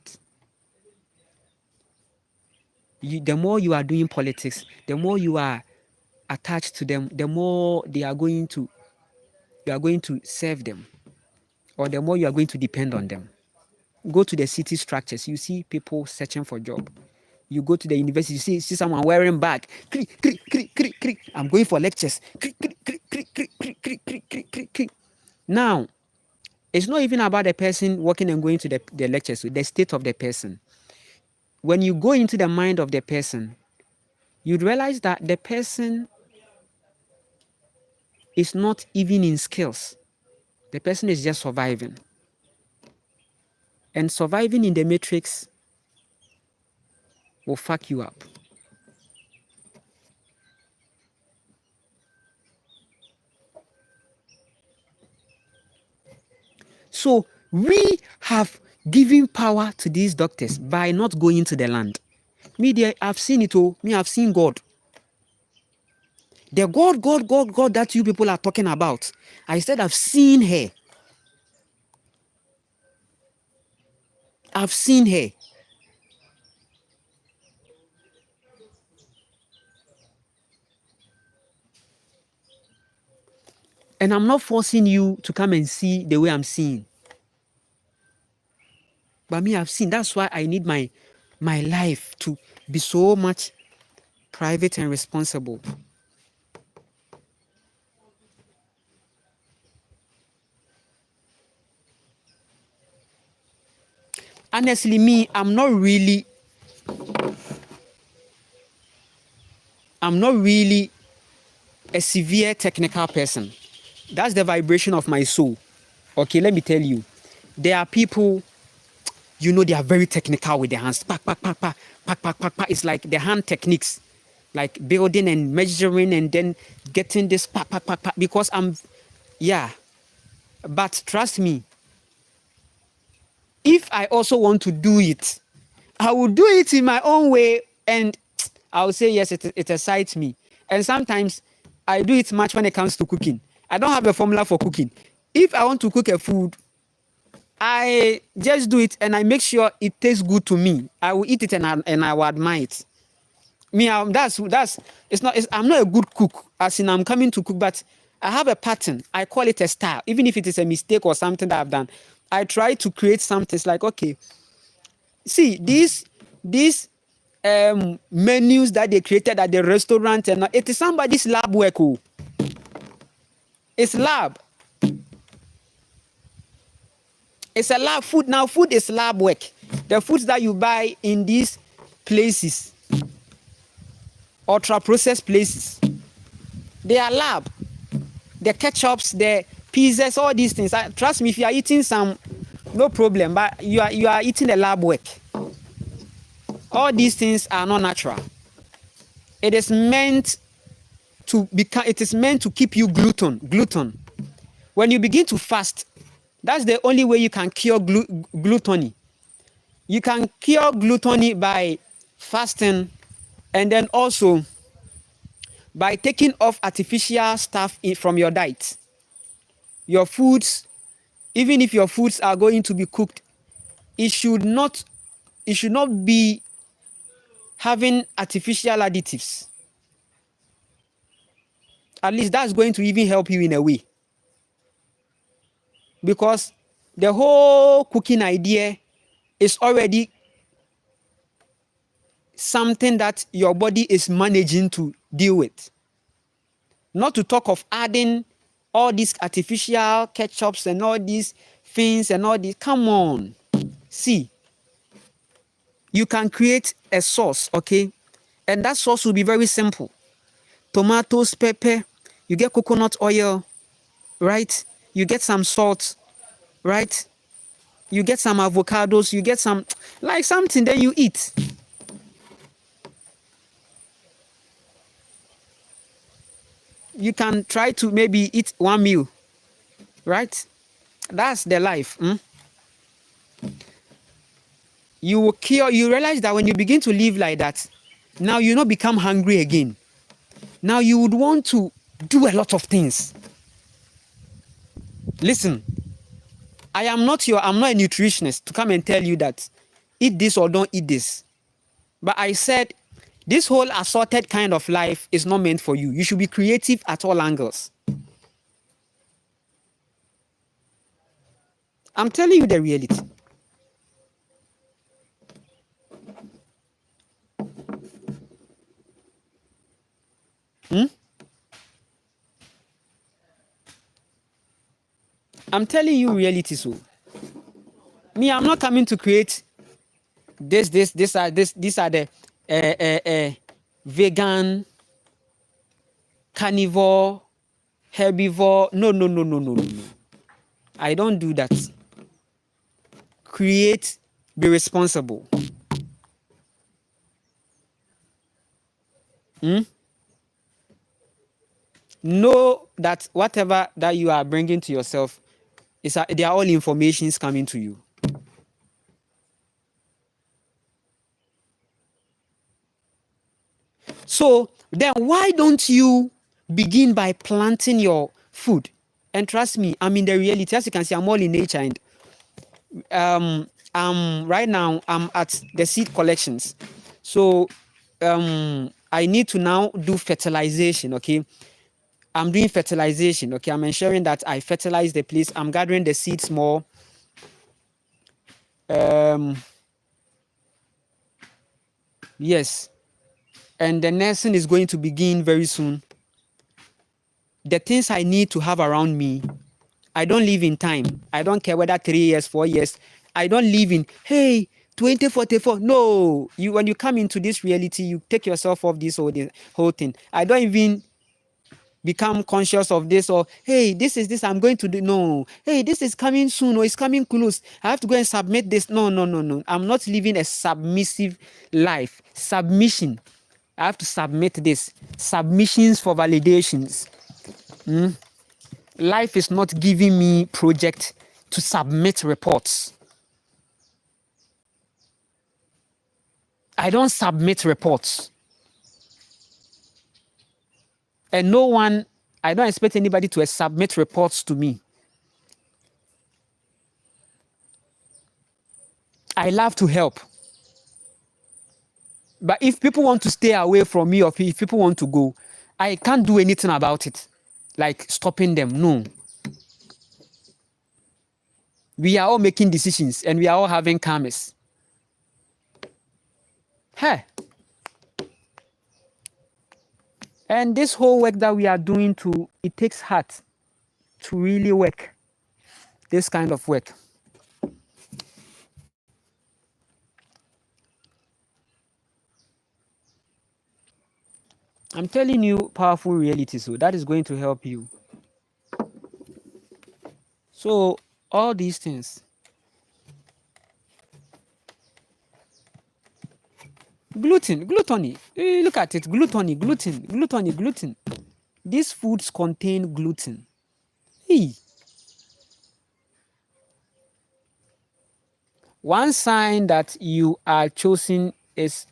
The more you are doing politics, the more you are attached to them, the more you are going to serve them. or the more you are going to depend on them. Go to the city structures, you see people searching for job. You go to the university, you see someone wearing bag. I'm going for lectures. Now, it's not even about the person walking and going to the lectures, the state of the person. When you go into the mind of the person, you'd realize that the person is not even in skills. The person is just surviving. And surviving in the matrix will fuck you up. So we have given power to these doctors by not going to the land. Me, there, I've seen it all. Me, I've seen God. The God that you people are talking about. I said I've seen her. I've seen her. And I'm not forcing you to come and see the way I'm seeing. But me, I've seen. That's why I need my life to be so much private and responsible. Honestly, me, I'm not really a severe technical person. That's the vibration of my soul. Okay, let me tell you. There are people, you know, they are very technical with their hands. Pack, pack, pack, pack, pack, pack, pack, pack. It's like the hand techniques, like building and measuring and then getting this pack, pack, pack, pack. Because yeah. But trust me, if I also want to do it, I will do it in my own way, and I will say yes, it excites me. And sometimes I do it much when it comes to cooking. I don't have a formula for cooking. If I want to cook a food, I just do it and I make sure it tastes good to me. I will eat it and I will admire it. Me, that's it's not. I'm not a good cook, as in I'm coming to cook, but I have a pattern. I call it a style, even if it is a mistake or something that I've done. I try to create something. It's like, okay, see these menus that they created at the restaurant, and it is somebody's lab work. Oh. It's lab. It's a lab food. Now food is lab work. The foods that you buy in these places, ultra processed places, they are lab. The ketchups, the pizzas, all these things. Trust me, if you are eating some, no problem, but you are eating the lab work. All these things are not natural. It is meant to become. It is meant to keep you glutton. When you begin to fast, that's the only way you can cure gluttony. You can cure gluttony by fasting, and then also by taking off artificial stuff from your diet. Your foods, even if your foods are going to be cooked, it should not be having artificial additives. At least that's going to even help you in a way. Because the whole cooking idea is already something that your body is managing to deal with. Not to talk of adding all these artificial ketchups and all these things and all these. Come on. See, you can create a sauce, okay? And that sauce will be very simple. Tomatoes, pepper, you get coconut oil, right? You get some salt, right? You get some avocados, you get some, like something that you eat. You can try to maybe eat one meal, right? That's the life. You will cure, you realize that when you begin to live like that, now you not become hungry again. Now you would want to do a lot of things. Listen, I'm not a nutritionist to come and tell you that eat this or don't eat this. But I said, this whole assorted kind of life is not meant for you. You should be creative at all angles. I'm telling you the reality. I'm telling you reality. So me, I'm not coming to create these are the vegan, carnivore, herbivore. No, no, no, no, no, no, no. I don't do that. Create, be responsible. Know that whatever that you are bringing to yourself is they are all informations coming to you. So then why don't you begin by planting your food? And trust me, I'm in the reality. As you can see, I'm all in nature, and right now I'm at the seed collections. So I need to now do fertilization. Okay, I'm doing fertilization. Okay, I'm ensuring that I fertilize the place. I'm gathering the seeds more. Yes, and the nursing is going to begin very soon. The things I need to have around me, I don't live in time. I don't care whether 3 years, 4 years. I don't live in, hey, 2044. No, when you come into this reality, you take yourself off this whole thing. I don't even become conscious of this, or hey, this is this I'm going to do. No, hey, this is coming soon, or it's coming close. I have to go and submit this. No, no, no, no. I'm not living a submissive life. Submission. I have to submit this. Submissions for validations. Life is not giving me project to submit reports. I don't submit reports. And no one, I don't expect anybody to submit reports to me. I love to help. But if people want to stay away from me, or if people want to go, I can't do anything about it. Like stopping them. No. We are all making decisions, and we are all having karmas. Hey. And this whole work that we are doing, it takes heart to really work this kind of work. I'm telling you powerful reality, so that is going to help you. So all these things. Gluttony. Look at it. Gluten. These foods contain gluten. Hey. One sign that you are chosen is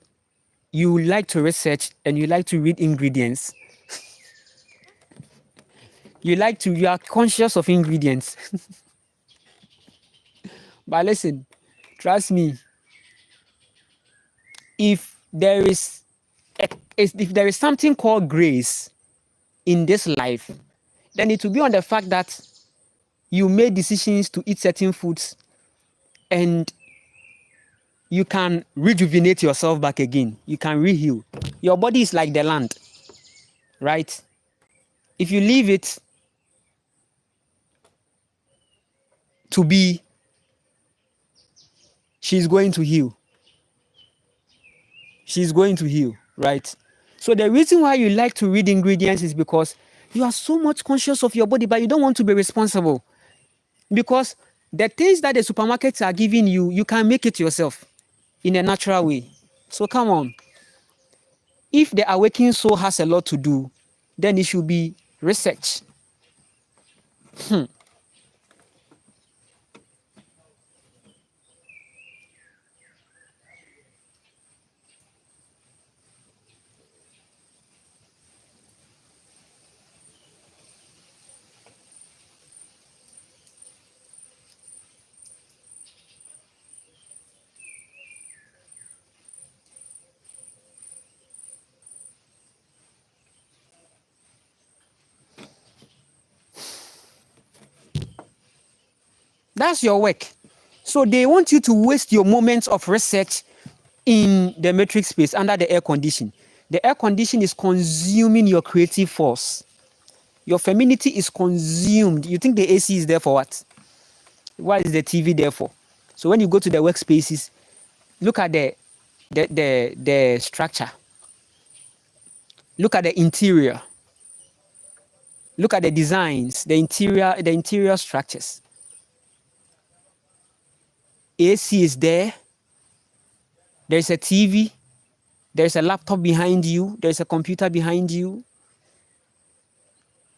you like to research and you like to read ingredients. You are conscious of ingredients. But listen, trust me, if there is something called grace in this life, then it will be on the fact that you made decisions to eat certain foods and you can rejuvenate yourself back again. You can reheal. Your body is like the land, right? If you leave it to be, she's going to heal. She's going to heal, right? So the reason why you like to read ingredients is because you are so much conscious of your body, but you don't want to be responsible. Because the things that the supermarkets are giving you, you can make it yourself in a natural way. So come on. If the awakening soul has a lot to do, then it should be research. That's your work. So they want you to waste your moments of research in the matrix space under the air condition. The air condition is consuming your creative force. Your femininity is consumed. You think the AC is there for what? What is the TV there for? So when you go to the workspaces, look at the structure. Look at the interior. Look at the designs, the interior structures. AC is there. There's a TV. There's a laptop behind you. There's a computer behind you.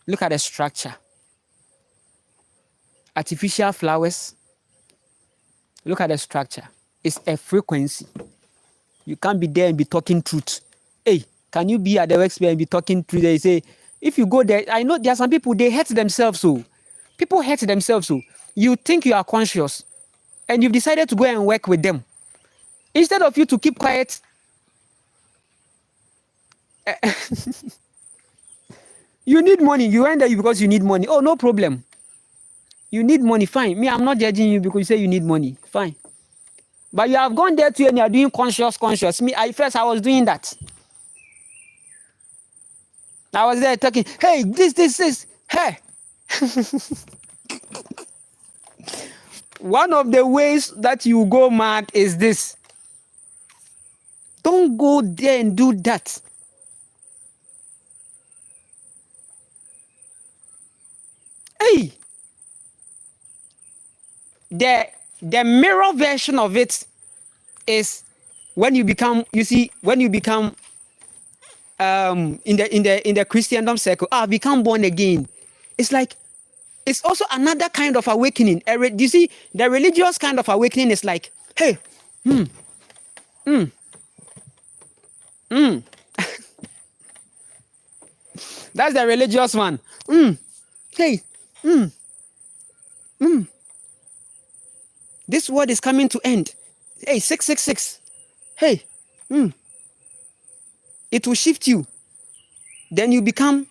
Look at the structure. Artificial flowers. Look at the structure. It's a frequency. You can't be there and be talking truth. Hey, can you be at the workspace and be talking truth? They say, if you go there, I know there are some people, they hurt themselves. So people hurt themselves. So you think you are conscious and you've decided to go and work with them. Instead of you to keep quiet, you need money. You went there because you need money. Oh, no problem. You need money. Fine. Me, I'm not judging you because you say you need money. Fine. But you have gone there too and you are doing conscious. Me, I was doing that. I was there talking, hey, this, hey. One of the ways that you go mad is this. Don't go there and do that. Hey. The mirror version of it is when you become, in the Christendom circle, become born again. It's like, it's also another kind of awakening. You see, the religious kind of awakening is like, hey, That's the religious one. Hey, this world is coming to end. Hey, 666. Hey, it will shift you. Then you become,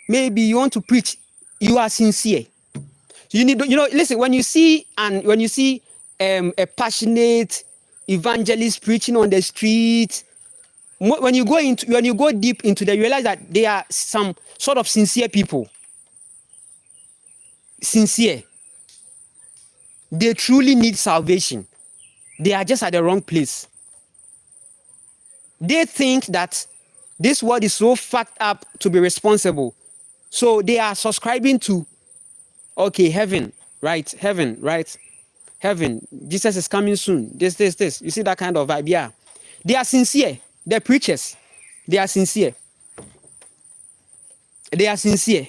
maybe you want to preach. You are sincere. You need, listen, when you see a passionate evangelist preaching on the street, when you go deep into that, you realize that they are some sort of sincere people. Sincere. They truly need salvation. They are just at the wrong place. They think that this world is so fucked up to be responsible. So they are subscribing to, okay, heaven, right? Heaven, right? Heaven. Jesus is coming soon. This. You see that kind of vibe? Yeah. They are sincere. The preachers, they are sincere. They are sincere.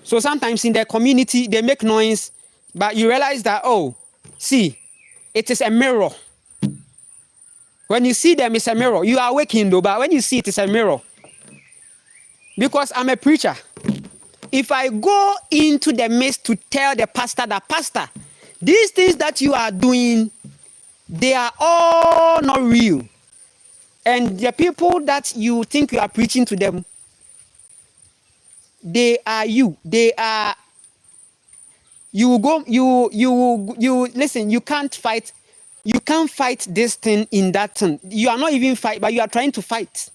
So sometimes in their community, they make noise, but you realize that, oh, see, it is a mirror. When you see them, it's a mirror. You are waking though, but when you see it, it's a mirror. Because I'm a preacher. If I go into the midst to tell the pastor that, pastor, these things that you are doing, they are all not real. And the people that you think you are preaching to them, they are you. They are, listen, you can't fight this thing in that thing. You are not even fight, but you are trying to fight.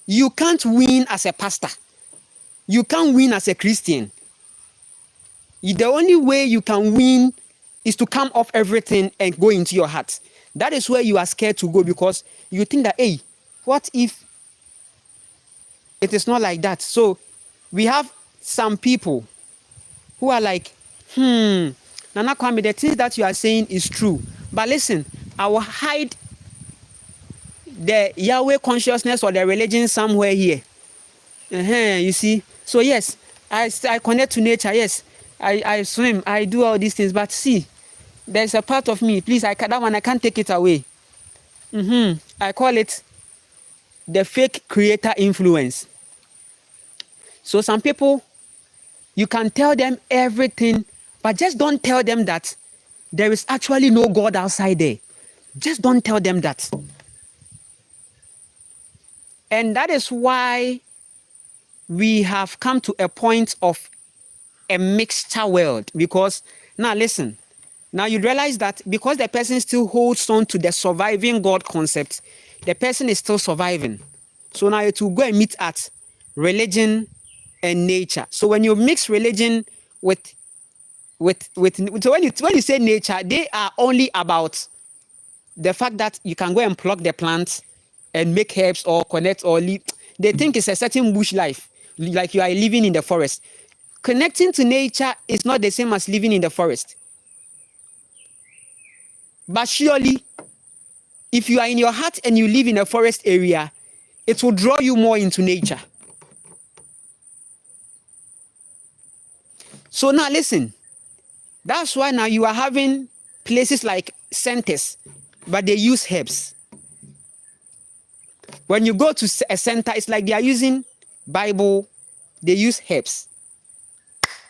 You can't win as a pastor. You can't win as a Christian. The only way you can win is to come off everything and go into your heart. That is where you are scared to go, because you think that, hey, what if it is not like that? So we have some people who are like, Nana Kwame, the things that you are saying is true. But listen, I will hide the Yahweh consciousness or the religion somewhere here. You see? So yes, I connect to nature. Yes, I swim. I do all these things. But see, there's a part of me. Please, that one I can't take it away. I call it the fake creator influence. So some people, you can tell them everything, but just don't tell them that there is actually no God outside there. Just don't tell them that. And that is why we have come to a point of a mixture world, because now listen, now you realize that because the person still holds on to the surviving God concept, the person is still surviving. So now it will go and meet at religion and nature. So when you mix religion with so when you say nature, they are only about the fact that you can go and pluck the plant and make herbs or connect or live. They think it's a certain bush life, like you are living in the forest. Connecting to nature is not the same as living in the forest. But surely, if you are in your heart and you live in a forest area, it will draw you more into nature. So now listen, that's why now you are having places like centers, but they use herbs. When you go to a center, it's like they are using Bible, they use herbs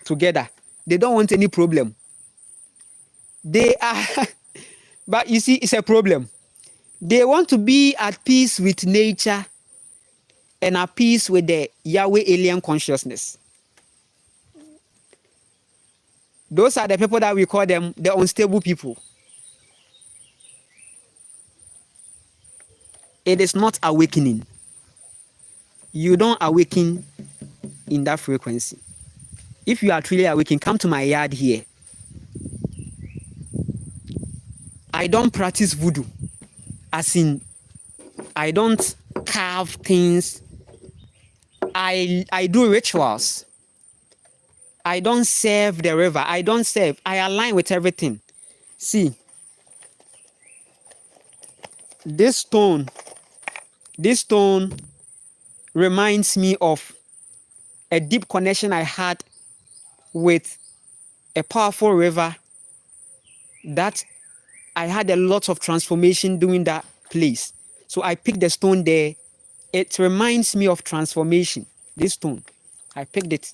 together. They don't want any problem. They are, but you see, it's a problem. They want to be at peace with nature and at peace with the Yahweh alien consciousness. Those are the people that we call them the unstable people. It is not awakening. You don't awaken in that frequency. If you are truly awakened, come to my yard here. I don't practice voodoo, as in I don't carve things. I do rituals. I don't serve the river. I don't serve. I align with everything. See, this stone reminds me of a deep connection I had with a powerful river that I had a lot of transformation doing that place. So I picked the stone there. It reminds me of transformation. This stone, I picked it.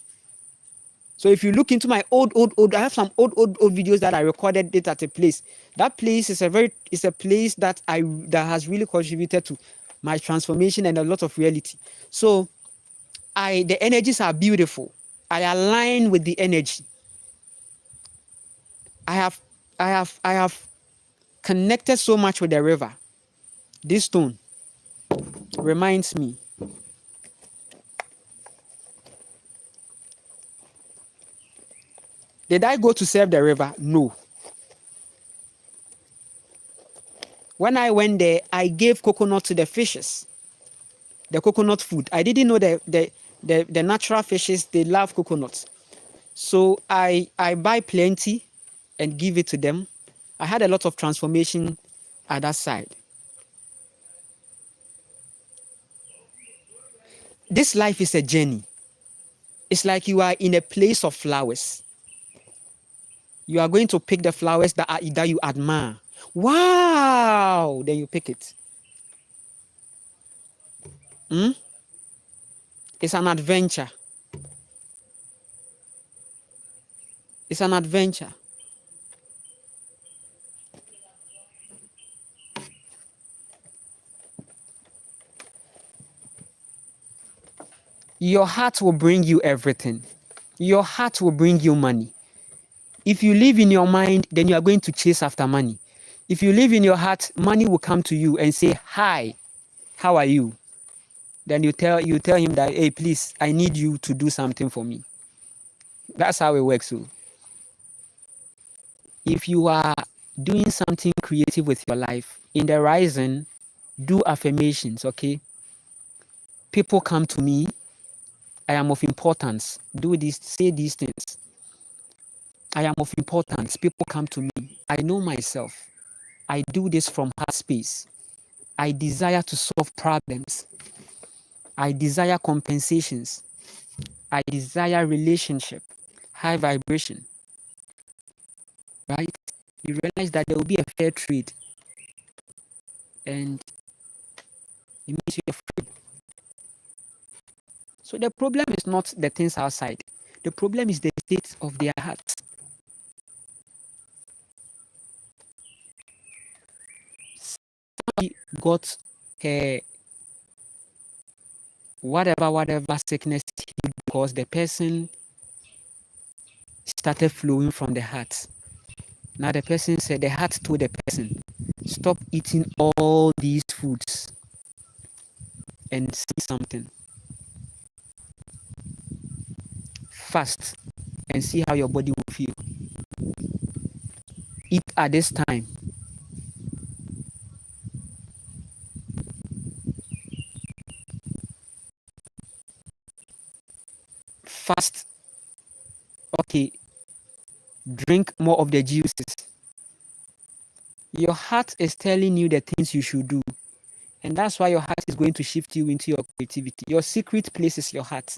So if you look into my old, I have some old videos that I recorded it at a place. That place is a place that has really contributed to my transformation and a lot of reality. So the energies are beautiful. I align with the energy. I have connected so much with the river. This stone reminds me. Did I go to serve the river? No. When I went there, I gave coconut to the fishes. The coconut food. I didn't know the natural fishes, they love coconuts. So I buy plenty and give it to them. I had a lot of transformation at that side. This life is a journey. It's like you are in a place of flowers. You are going to pick the flowers that you admire. Wow! Then you pick it. It's an adventure. It's an adventure. Your heart will bring you everything. Your heart will bring you money. If you live in your mind, then you are going to chase after money. If you live in your heart, money will come to you and say, "Hi, how are you?" Then you tell him that, "Hey, please, I need you to do something for me." That's how it works. So if you are doing something creative with your life, in the rising, do affirmations, okay? People come to me. I am of importance. Do this, say these things. I am of importance. People come to me. I know myself. I do this from heart space. I desire to solve problems. I desire compensations. I desire relationship, high vibration, right? You realize that there will be a fair trade, and it means you're free. So the problem is not the things outside. The problem is the state of their hearts. Somebody got her whatever sickness because the person started flowing from the heart. Now the person said, the heart told the person, stop eating all these foods and see something. Fast and see how your body will feel. Eat at this time. Fast. Okay. Drink more of the juices. Your heart is telling you the things you should do. And that's why your heart is going to shift you into your creativity. Your secret place is your heart.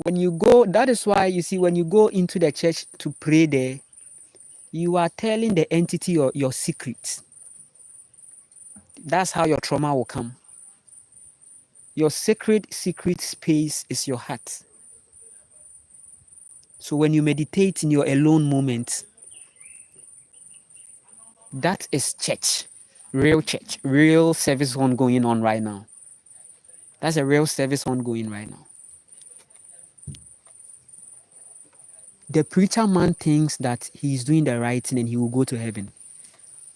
When you go, that is why you see, when you go into the church to pray there, you are telling the entity your secrets. That's how your trauma will come. Your secret space is your heart. So when you meditate in your alone moment, that is church, real service going on right now. That's a real service ongoing right now. The preacher man thinks that he's doing the right thing and he will go to heaven.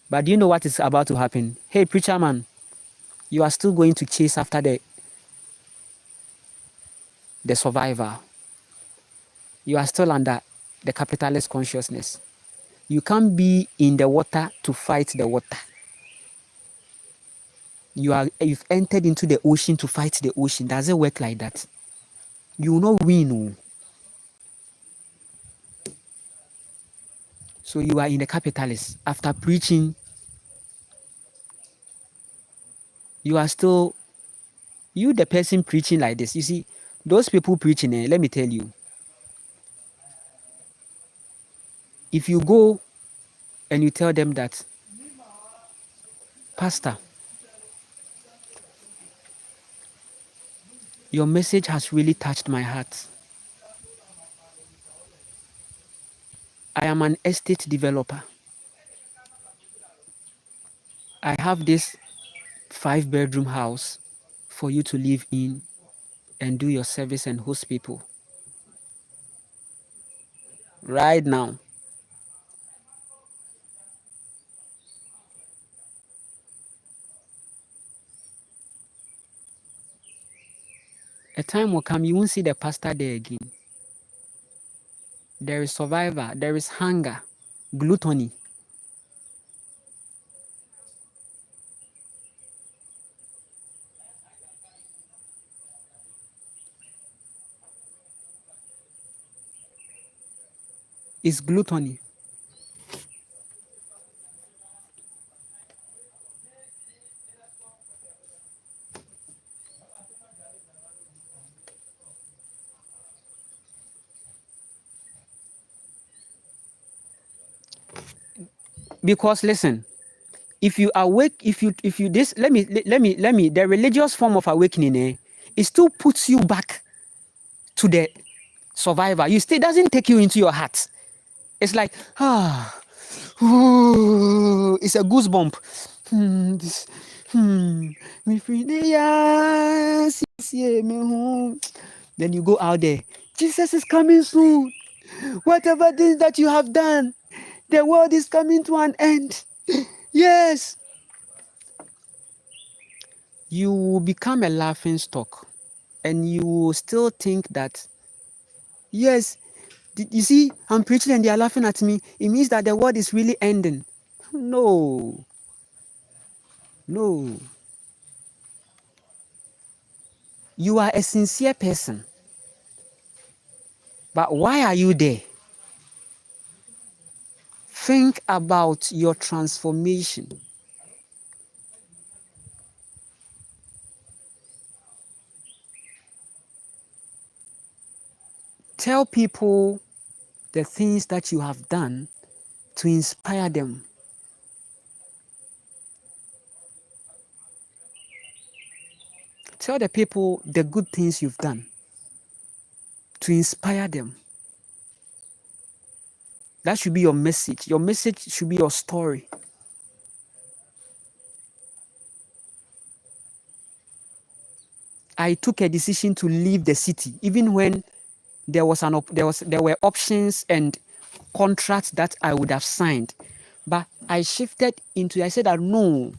But do you know what is about to happen? Hey, preacher man, you are still going to chase after the survivor. You are still under the capitalist consciousness. You can't be in the water to fight the water. You've entered into the ocean to fight the ocean. Does it work like that? You will not win. So you are in the capitalist. After preaching, you are still, you the person preaching like this. You see, those people preaching, let me tell you, if you go and you tell them that, Pastor, your message has really touched my heart. I am an estate developer. I have this 5-bedroom house for you to live in and do your service and host people. Right now, a time will come, you won't see the pastor there again. There is survivor, there is hunger, gluttony. It's gluttony. Because listen, if you awake, if you this, let me, the religious form of awakening, it still puts you back to the survivor. You still doesn't take you into your heart. It's like, it's a goosebump. Me free, yes, yeah, me home. Then you go out there. Jesus is coming soon. Whatever things that you have done, the world is coming to an end. Yes. You will become a laughing stock, and you will still think that, yes, you see, I'm preaching and they are laughing at me. It means that the world is really ending. No. No. You are a sincere person. But why are you there? Think about your transformation. Tell people the things that you have done to inspire them. Tell the people the good things you've done to inspire them. That should be your message. Your message should be your story. I took a decision to leave the city, even when there were options and contracts that I would have signed. But I shifted into, I said that no,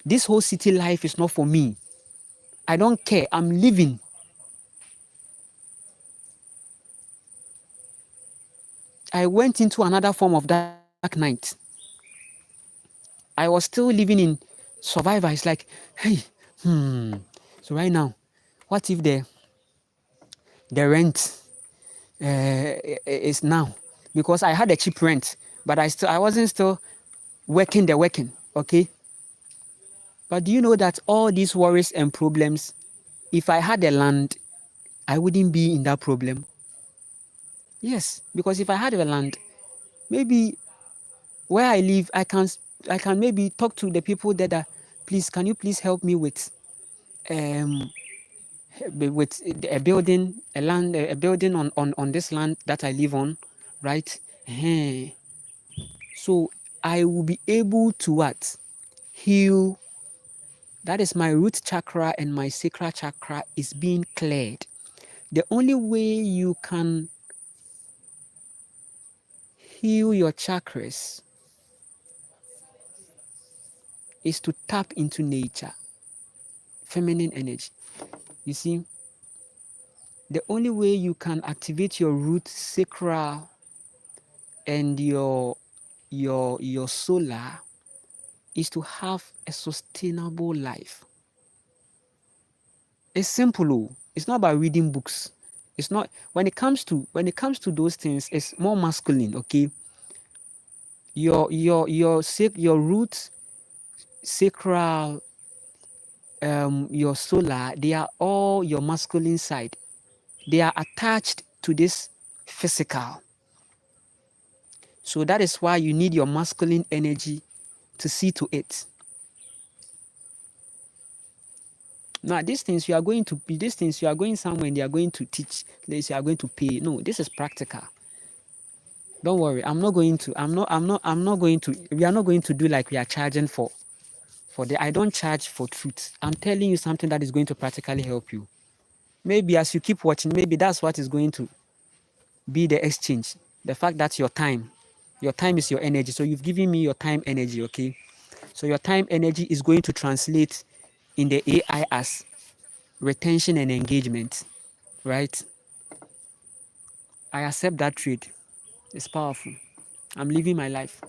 this whole city life is not for me. I don't care. I'm living. I went into another form of dark night. I was still living in survivor. It's like, hey, so right now, what if the rent is now? Because I had a cheap rent, but I wasn't still working, okay? But do you know that all these worries and problems, if I had a land, I wouldn't be in that problem? Yes, because if I had a land, maybe where I live, I can maybe talk to the people that please, can you please help me with um a building, a building on this land that I live on, right? So I will be able to what? Heal. That is my root chakra, and my sacral chakra is being cleared. The only way you can heal your chakras is to tap into nature, feminine energy. You see, the only way you can activate your root sacral and your solar is to have a sustainable life. It's simple. Oh. It's not about reading books. It's not, when it comes to those things, it's more masculine, okay? Your root sacral, your solar, they are all your masculine side. They are attached to this physical. So that is why you need your masculine energy to see to it. Now, these things you are going somewhere and they are going to teach. You are going to pay. No, this is practical. Don't worry. I'm not going to. We are not going to do like we are charging for I don't charge for truth. I'm telling you something that is going to practically help you. Maybe as you keep watching, maybe that's what is going to be the exchange. The fact that your time is your energy. So you've given me your time energy, okay? So your time energy is going to translate in the AI as retention and engagement, right? I accept that trade. It's powerful. I'm living my life.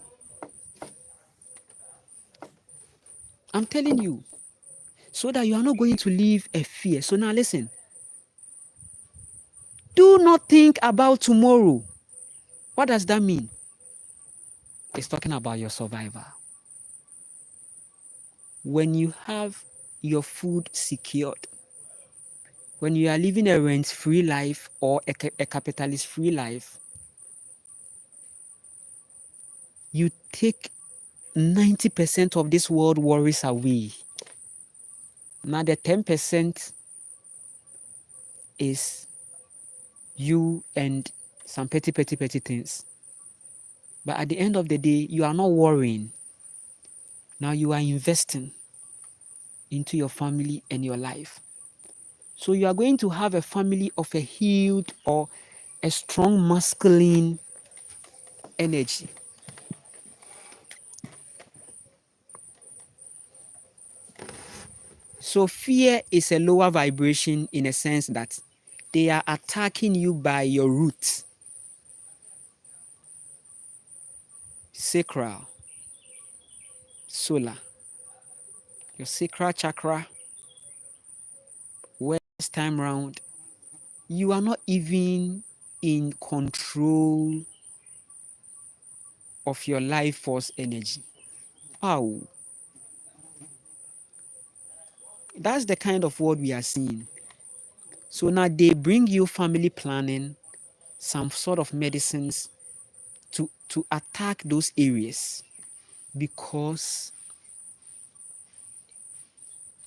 I'm telling you, so that you are not going to live a fear. So now listen. Do not think about tomorrow. What does that mean? It's talking about your survival. When you have your food secured, when you are living a rent-free life or a capitalist-free life, you take 90% of this world worries away. Now the 10% is you and some petty things. But at the end of the day, you are not worrying. Now you are investing into your family and your life. So you are going to have a family of a healed or a strong masculine energy. So fear is a lower vibration in a sense that they are attacking you by your roots. Sacral, solar, your sacral chakra, where this time round, you are not even in control of your life force energy. Wow. That's the kind of world we are seeing. So now they bring you family planning, some sort of medicines to attack those areas because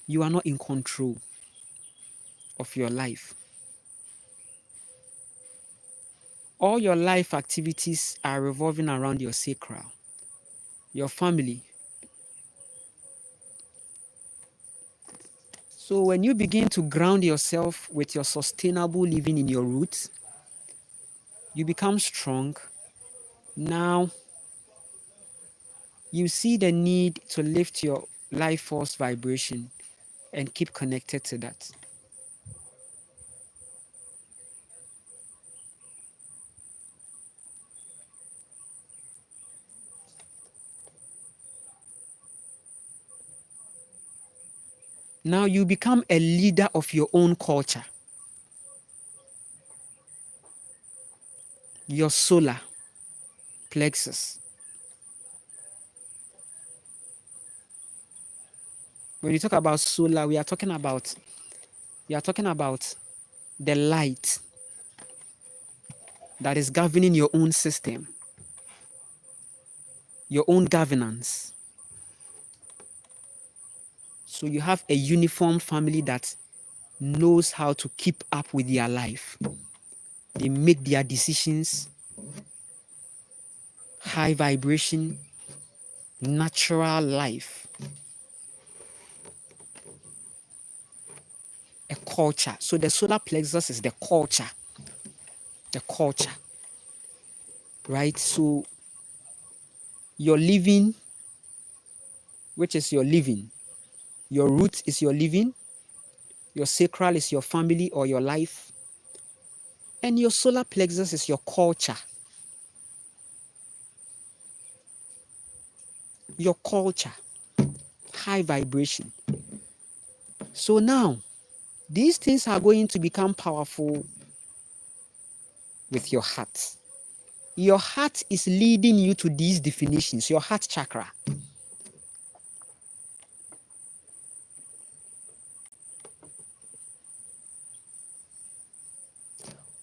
you are not in control of your life. All your life activities are revolving around your sacral, your family. So when you begin to ground yourself with your sustainable living in your roots, you become strong. Now, you see the need to lift your life force vibration and keep connected to that. Now you become a leader of your own culture. Your solar plexus. When you talk about solar, we are talking about the light that is governing your own system, your own governance. So you have a uniform family that knows how to keep up with their life. They make their decisions, high vibration, natural life, a culture. So the solar plexus is the culture, right? So your living, which is your living, your root is your living, your sacral is your family or your life, and your solar plexus is your culture. Your culture, high vibration. So now, these things are going to become powerful with your heart. Your heart is leading you to these definitions, your heart chakra.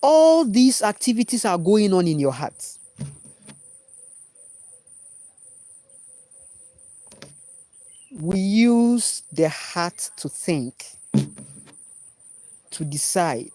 All these activities are going on in your heart. We use the heart to think, to decide.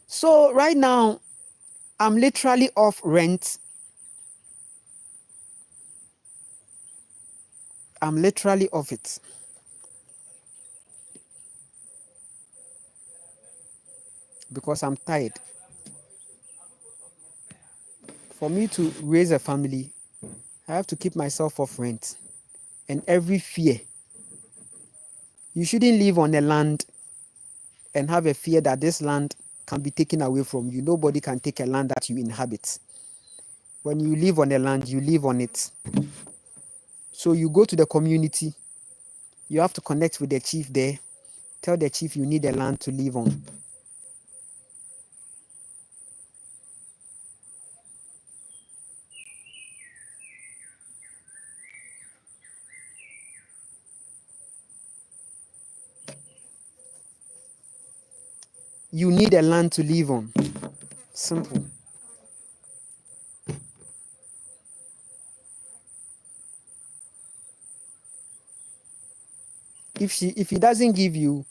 So right now, I'm literally off rent. I'm literally off it. Because I'm tired. For me to raise a family, I have to keep myself off rent. And every fear. You shouldn't live on a land and have a fear that this land can be taken away from you. Nobody can take a land that you inhabit. When you live on a land, you live on it. So you go to the community, you have to connect with the chief there, tell the chief you need a land to live on. You need a land to live on. Simple. If he doesn't give you,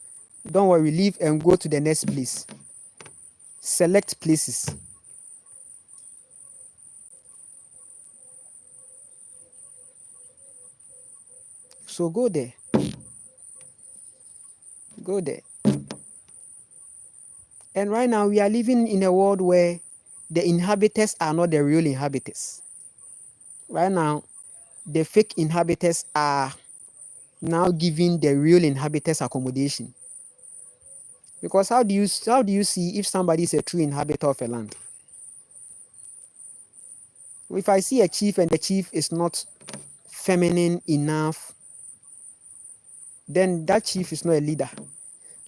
don't worry, leave and go to the next place. Select places. So go there. Go there. And right now we are living in a world where the inhabitants are not the real inhabitants. Right now, the fake inhabitants are now giving the real inhabitants accommodation. Because how do you see if somebody is a true inhabitor of a land? If I see a chief and the chief is not feminine enough, then that chief is not a leader.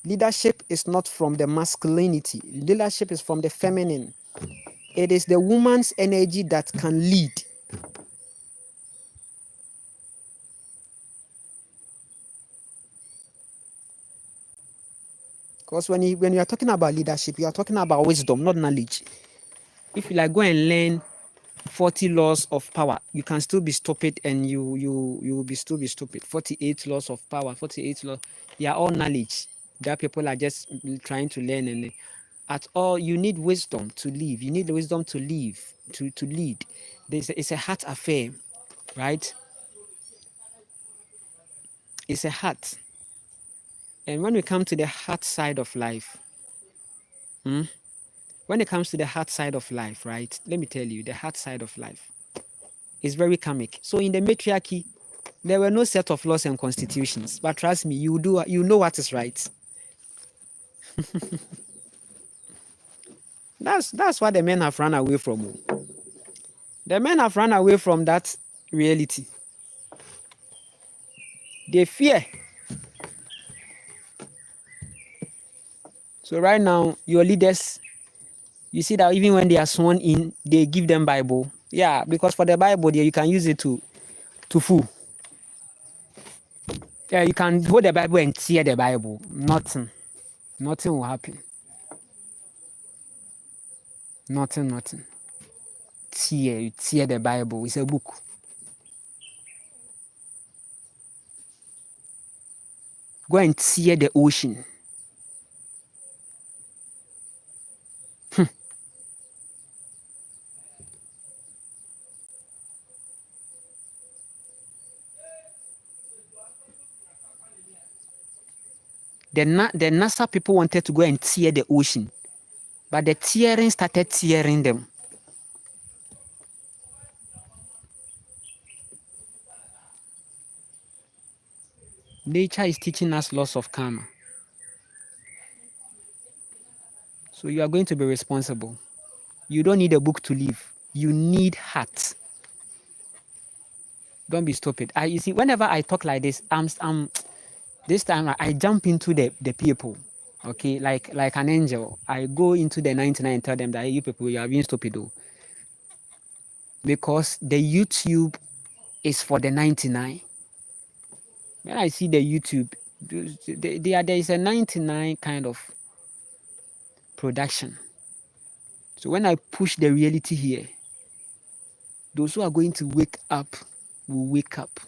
Leadership is not from the masculinity. Leadership is from the feminine. It is the woman's energy that can lead. Because when you are talking about leadership, you are talking about wisdom, not knowledge. If you like go and learn 40 laws of power. You can still be stupid and you will be still be stupid. 48 laws of power, 48 laws. They are all knowledge that people are just trying to learn, and at all you need wisdom to live. You need the wisdom to live, to lead. It's a heart affair, right? It's a heart. And when we come to the heart side of life, when it comes to the heart side of life, right? Let me tell you, the heart side of life is very karmic. So in the matriarchy, there were no set of laws and constitutions. But trust me, you know what is right. That's what the men have run away from. The men have run away from that reality. They fear. So right now, your leaders, you see that even when they are sworn in, they give them Bible. Yeah, because for the Bible, there you can use it to fool. Yeah, you can hold the Bible and tear the Bible. Nothing will happen. Nothing. You tear the Bible. It's a book. Go and tear the ocean. The NASA people wanted to go and tear the ocean, but the tearing started tearing them. Nature is teaching us laws of karma. So you are going to be responsible. You don't need a book to live. You need heart. Don't be stupid. You see, whenever I talk like this, this time I jump into the people. Okay, like an angel. I go into the 99 and tell them that, hey, you people, you are being stupid though. Because the YouTube is for the 99. When I see the YouTube, there is a 99 kind of production. So when I push the reality here, those who are going to wake up will wake up.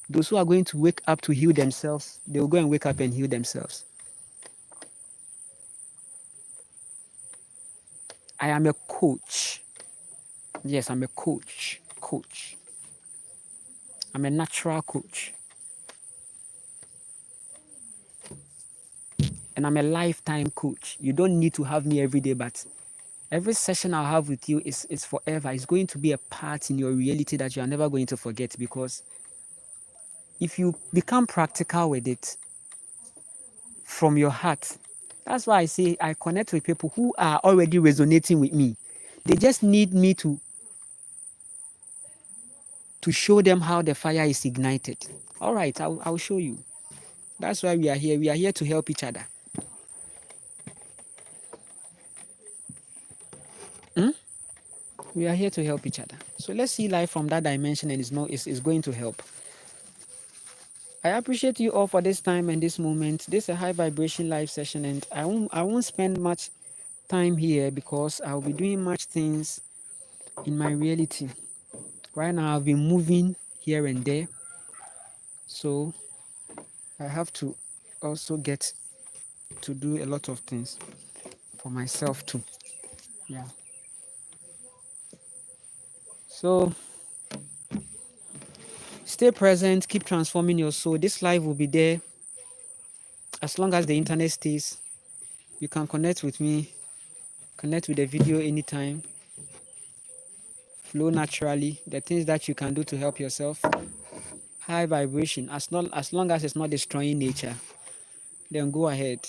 Those who are going to wake up to heal themselves, they will go and wake up and heal themselves. I am a coach. Yes, I'm a coach. I'm a natural coach. And I'm a lifetime coach. You don't need to have me every day, but every session I'll have with you is forever. It's going to be a part in your reality that you are never going to forget, because if you become practical with it from your heart, that's why I say I connect with people who are already resonating with me. They just need me to show them how the fire is ignited. All right, I'll show you. That's why we are here. We are here to help each other. We are here to help each other. So let's see life from that dimension, and it's going to help. I appreciate you all for this time and this moment. This is a high vibration live session, and I won't spend much time here because I'll be doing much things in my reality. Right now I've been moving here and there, so I have to also get to do a lot of things for myself too. Yeah. So stay present, keep transforming your soul. This live will be there as long as the internet stays. You can connect with me, connect with the video anytime. Flow naturally. The things that you can do to help yourself. High vibration. As long as it's not destroying nature, then go ahead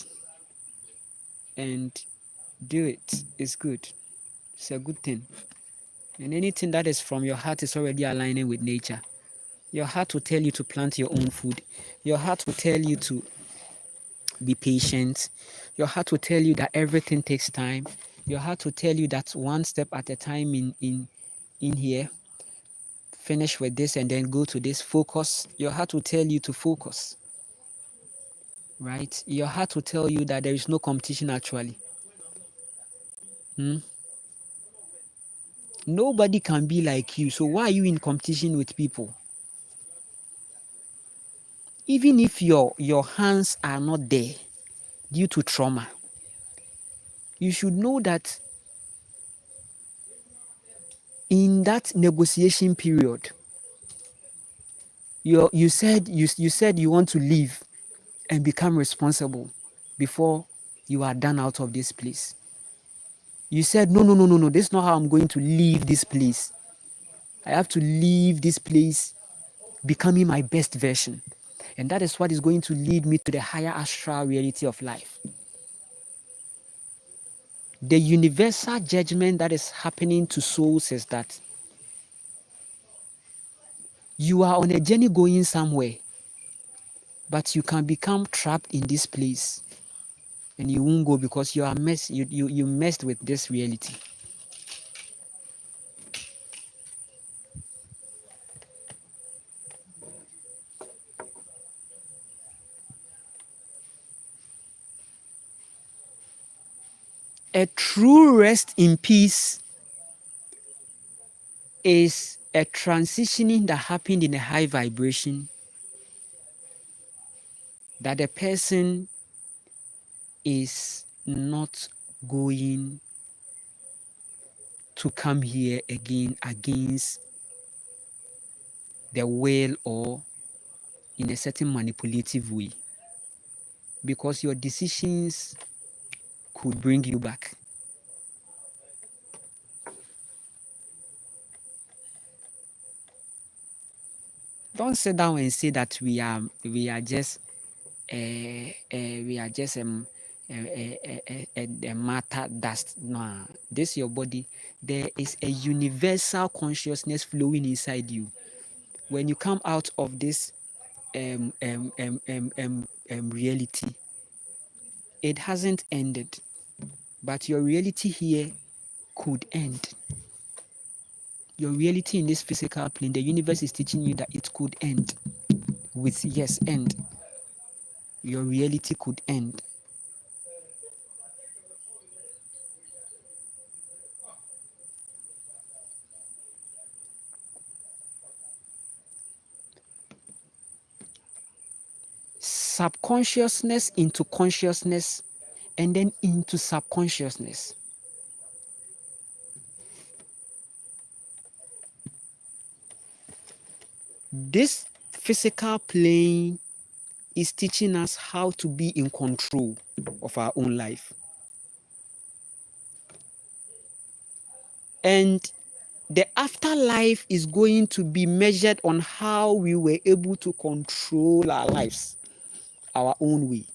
and do it. It's good. It's a good thing. And anything that is from your heart is already aligning with nature. Your heart will tell you to plant your own food. Your heart will tell you to be patient. Your heart will tell you that everything takes time. Your heart will tell you that one step at a time in here. Finish with this and then go to this. Focus. Your heart will tell you to focus. Right? Your heart will tell you that there is no competition actually. Nobody can be like you. So why are you in competition with people? Even if your hands are not there due to trauma, you should know that in that negotiation period, you said you want to leave and become responsible before you are done out of this place. You said, no, no, no, no, no, this is not how I'm going to leave this place. I have to leave this place becoming my best version. And that is what is going to lead me to the higher astral reality of life. The universal judgment that is happening to souls is that you are on a journey going somewhere, but you can become trapped in this place and you won't go because you messed with this reality. A true rest in peace is a transitioning that happened in a high vibration that the person is not going to come here again against the will or in a certain manipulative way, because your decisions could bring you back. Don't sit down and say that we are just a matter dust. No, this your body. There is a universal consciousness flowing inside you. When you come out of this reality, it hasn't ended, but your reality here could end. Your reality in this physical plane, the universe is teaching you that it could end with yes, end. Your reality could end. Subconsciousness into consciousness and then into subconsciousness. This physical plane is teaching us how to be in control of our own life. And the afterlife is going to be measured on how we were able to control our lives our own way.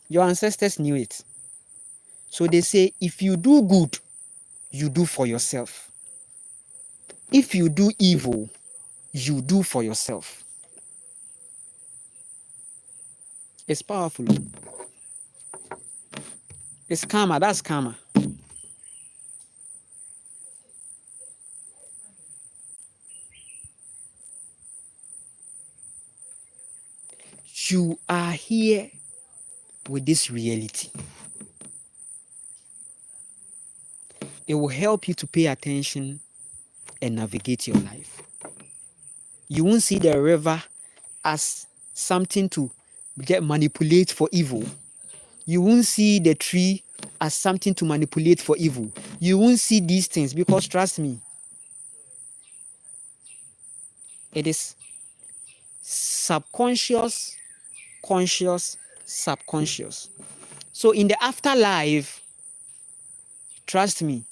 Your ancestors knew it. So they say, if you do good, you do for yourself. If you do evil, you do for yourself. It's powerful. It's karma. That's karma. You are here with this reality. It will help you to pay attention and navigate your life. You won't see the river as something to get manipulate for evil. You won't see the tree as something to manipulate for evil. You won't see these things because trust me, it is subconscious, conscious, subconscious. So in the afterlife, trust me,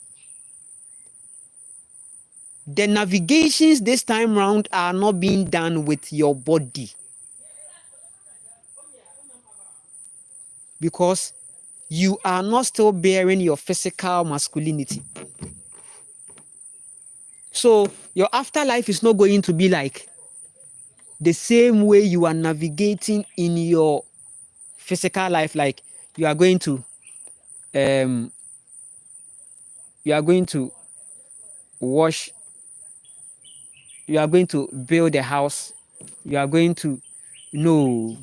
the navigations this time round are not being done with your body, because you are not still bearing your physical masculinity. So your afterlife is not going to be like the same way you are navigating in your physical life. Like you are going to wash, you are going to build a house, you are going to, no,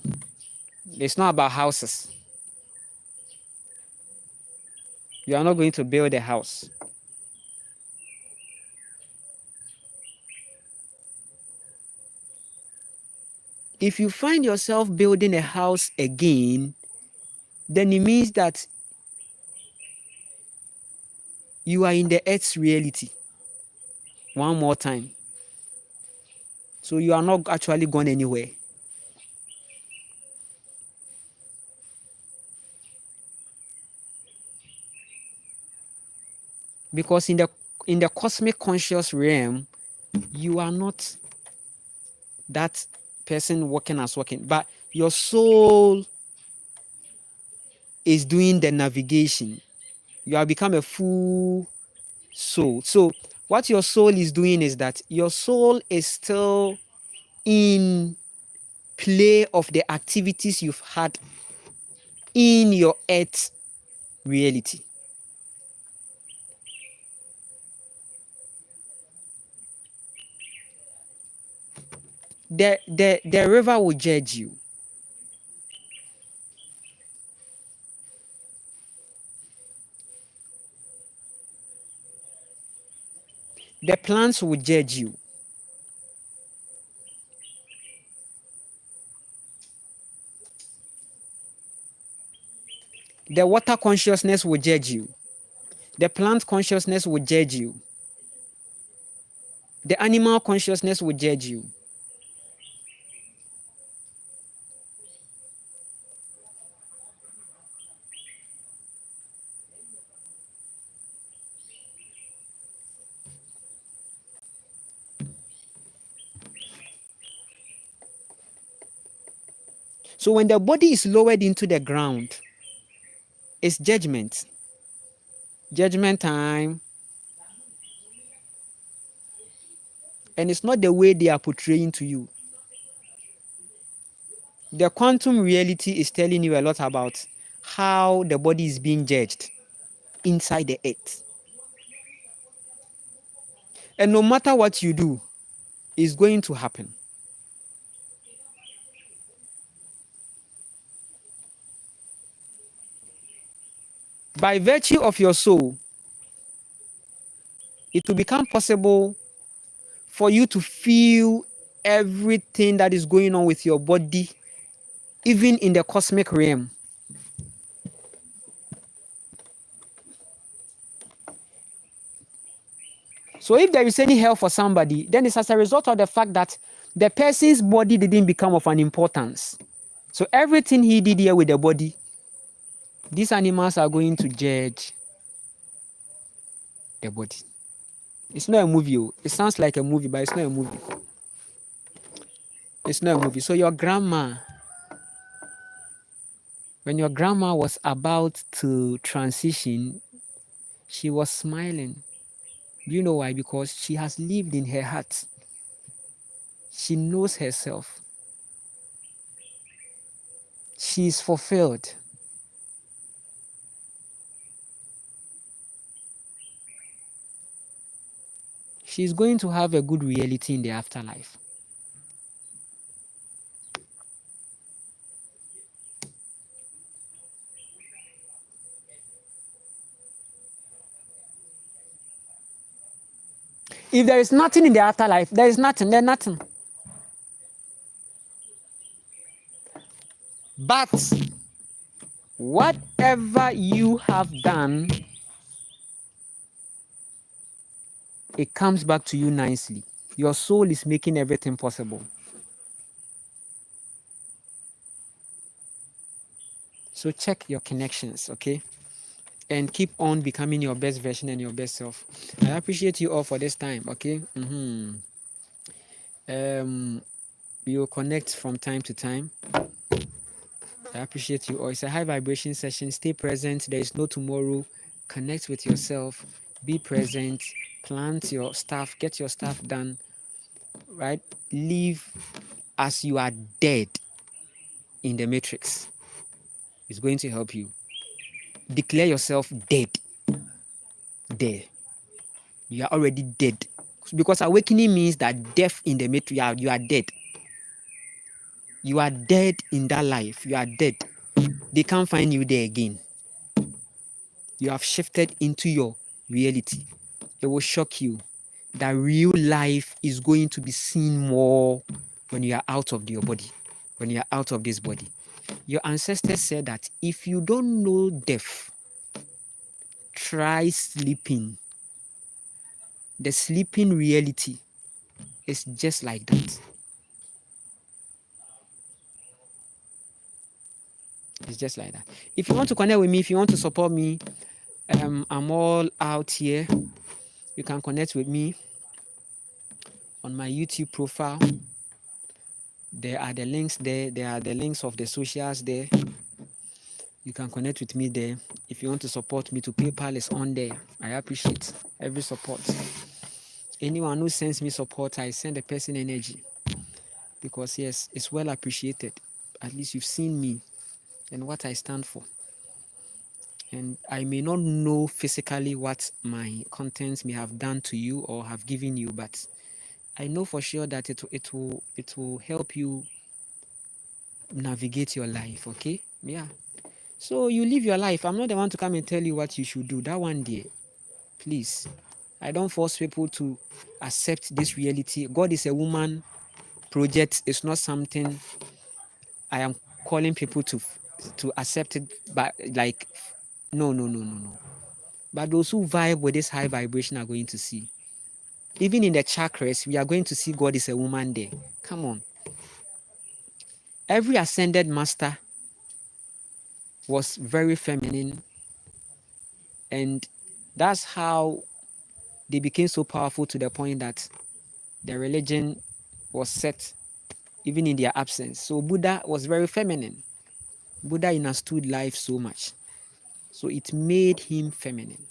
it's not about houses. You are not going to build a house. If you find yourself building a house again, then it means that you are in the earth's reality one more time. So you are not actually gone anywhere. Because in the cosmic conscious realm, you are not that person walking, but your soul is doing the navigation. You have become a full soul. So what your soul is doing is that your soul is still in play of the activities you've had in your earth reality. The river will judge you. The plants will judge you. The water consciousness will judge you. The plant consciousness will judge you. The animal consciousness will judge you. So when the body is lowered into the ground, it's judgment. Judgment time. And it's not the way they are portraying to you. The quantum reality is telling you a lot about how the body is being judged inside the earth. And no matter what you do, it's going to happen. By virtue of your soul, it will become possible for you to feel everything that is going on with your body, even in the cosmic realm. So if there is any hell for somebody, then it's as a result of the fact that the person's body didn't become of an importance. So everything he did here with the body, these animals are going to judge the body. It's not a movie. It sounds like a movie, but it's not a movie. It's not a movie. So your grandma, when your grandma was about to transition, she was smiling. Do you know why? Because she has lived in her heart. She knows herself. She is fulfilled. She's going to have a good reality in the afterlife. If there is nothing in the afterlife, there is nothing, there's nothing. But whatever you have done, it comes back to you nicely. Your soul is making everything possible. So check your connections, okay? And keep on becoming your best version and your best self. I appreciate you all for this time, okay? We will connect from time to time. I appreciate you all. It's a high vibration session. Stay present. There is no tomorrow. Connect with yourself. Be present. Plant your stuff. Get your stuff done. Right? Live as you are dead in the matrix. It's going to help you. Declare yourself dead. There. You are already dead. Because awakening means that death in the matrix, you are dead. You are dead in that life. You are dead. They can't find you there again. You have shifted into your reality. It will shock you that real life is going to be seen more when you are out of your body, when you are out of this body. Your ancestors said that if you don't know death, try sleeping. The sleeping reality is just like that. It's just like that. If you want to connect with me, if you want to support me, I'm all out here. You can connect with me on my YouTube profile. There are the links there. There are the links of the socials there. You can connect with me there. If you want to support me, to PayPal is on there. I appreciate every support. Anyone who sends me support, I send a person energy because yes, it's well appreciated. At least you've seen me and what I stand for. And I may not know physically what my contents may have done to you or have given you, but I know for sure that it will help you navigate your life. Okay, yeah. So you live your life. I'm not the one to come and tell you what you should do. That one day, please. I don't force people to accept this reality. God is a woman project. It's not something I am calling people to accept it. But like, no, no, no, no, no. But those who vibe with this high vibration are going to see. Even in the chakras, we are going to see God is a woman there. Come on. Every ascended master was very feminine, and that's how they became so powerful to the point that the religion was set even in their absence. So Buddha was very feminine. Buddha understood life so much. So it made him feminine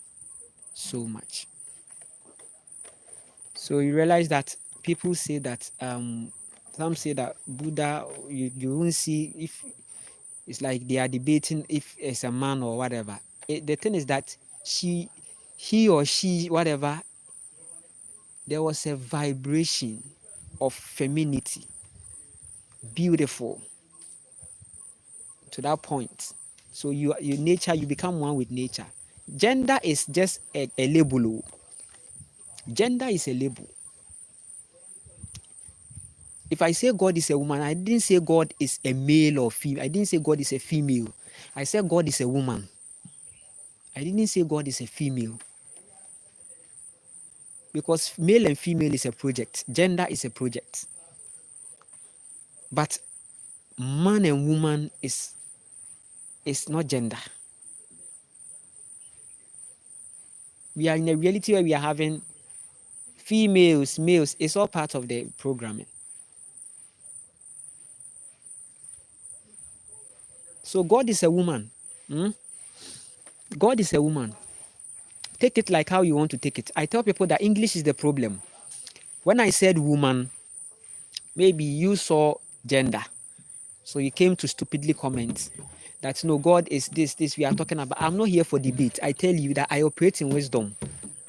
so much. So you realize that people say that some say that Buddha, you won't see if it's like they are debating if it's a man or whatever. The thing is that he or she, whatever, there was a vibration of femininity, beautiful to that point. So you nature, you become one with nature. Gender is just a label. Gender is a label. If I say God is a woman, I didn't say God is a male or female. I didn't say God is a female. I said God is a woman. I didn't say God is a female. Because male and female is a project. Gender is a project. But man and woman is not gender. We are in a reality where we are having females, males. It's all part of the programming. So God is a woman. God is a woman. Take it like how you want to take it. I tell people that English is the problem. When I said woman, maybe you saw gender. So you came to stupidly comment that no, God is this we are talking about. I'm not here for debate. I tell you that I operate in wisdom.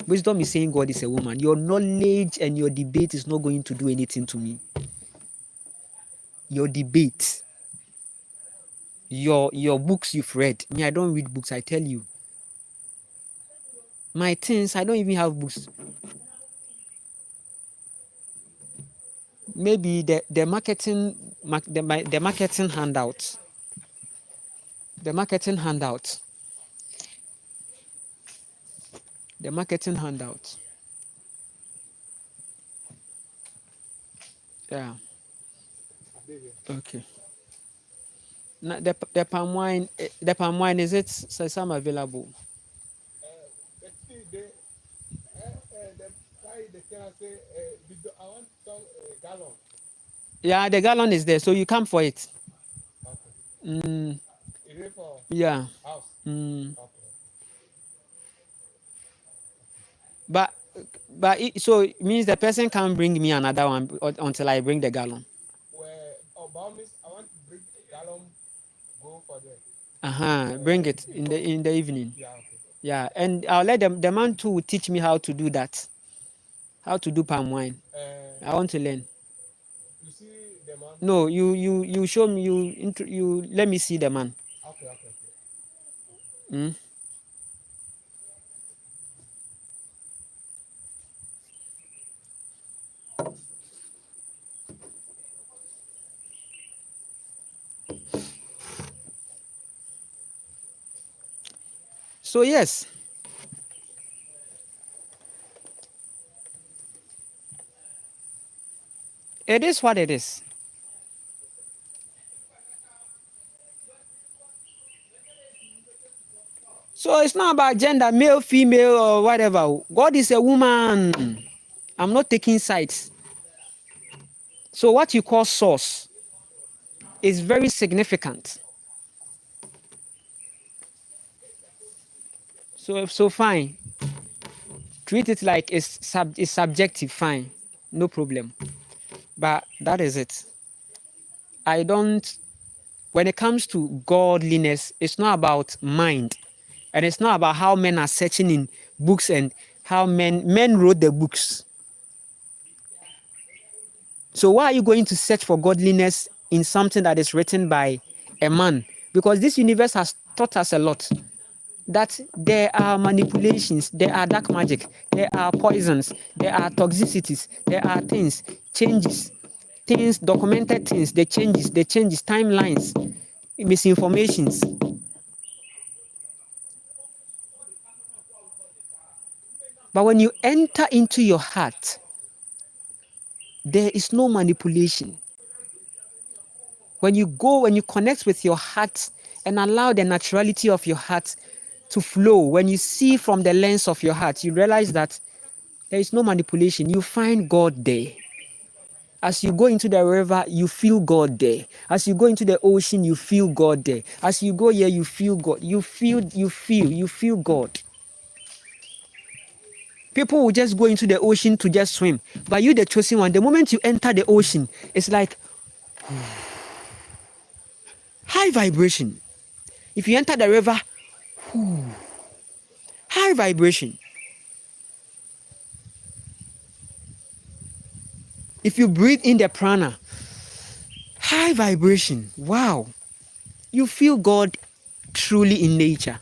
Wisdom is saying God is a woman. Your knowledge and your debate is not going to do anything to me. Your debate, your books you've read. Me, I don't read books, I tell you. My things, I don't even have books. Maybe the marketing handout. The marketing handout. The marketing handout. Yeah. Okay. Now the palm wine, is it some available? Yeah, the gallon is there, so you come for it. Yeah. But so it means the person can't bring me another one until I bring the gallon. Bring it in the evening. Yeah, and I'll let the man too teach me how to do that. How to do palm wine. I want to learn. No, you show me, you let me see the man. So yes, it is what it is. So it's not about gender, male, female, or whatever. God is a woman. I'm not taking sides. So what you call source is very significant. So fine. Treat it like it's subjective, fine. No problem. But that is it. I don't, when it comes to godliness, it's not about mind. And it's not about how men are searching in books and how men wrote the books. So why are you going to search for godliness in something that is written by a man? Because this universe has taught us a lot. That there are manipulations, there are dark magic, there are poisons, there are toxicities, there are things, changes, things, documented things, the changes, timelines, misinformations. But when you enter into your heart, there is no manipulation. When you connect with your heart and allow the naturality of your heart to flow, when you see from the lens of your heart, you realize that there is no manipulation. You find God there. As you go into the river, you feel God there. As you go into the ocean, you feel God there. As you go here, you feel God. You feel God. People will just go into the ocean to just swim. But you, the chosen one, the moment you enter the ocean, it's like high vibration. If you enter the river, high vibration. If you breathe in the prana, high vibration. Wow. You feel God truly in nature.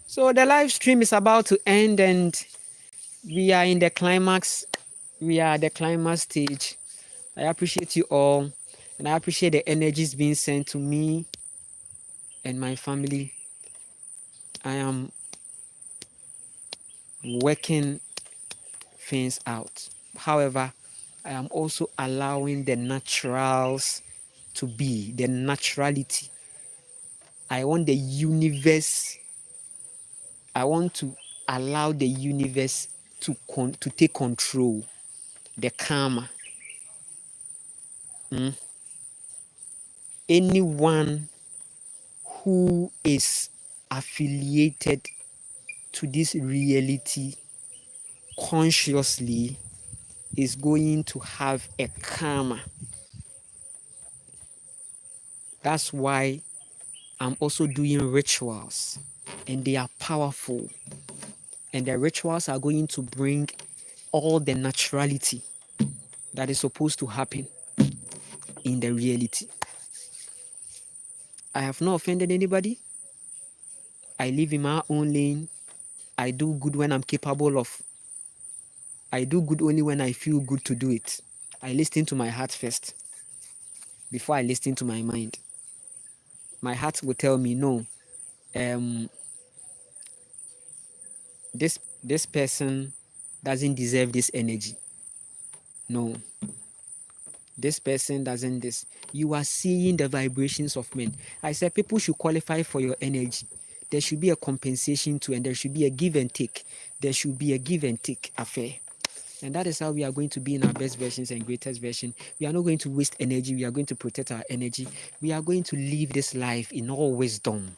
So the live stream is about to end and we are in the climax. We are at the climax stage. I appreciate you all and I appreciate the energies being sent to me and my family. I am working things out. However, I am also allowing the naturals to be, the naturality. I want the universe, I want to allow the universe to take control, the karma. Anyone who is affiliated to this reality consciously is going to have a karma. That's why I'm also doing rituals, and they are powerful. And the rituals are going to bring all the naturality that is supposed to happen in the reality. I have not offended anybody. I live in my own lane. I do good when I'm capable of. I do good only when I feel good to do it. I listen to my heart first before I listen to my mind. My heart will tell me, no, this person doesn't deserve this energy. No, this person doesn't this. You are seeing the vibrations of men. I said people should qualify for your energy. There should be a compensation too, and there should be a give and take. There should be a give and take affair. And that is how we are going to be in our best versions and greatest version. We are not going to waste energy. We are going to protect our energy. We are going to live this life in all wisdom.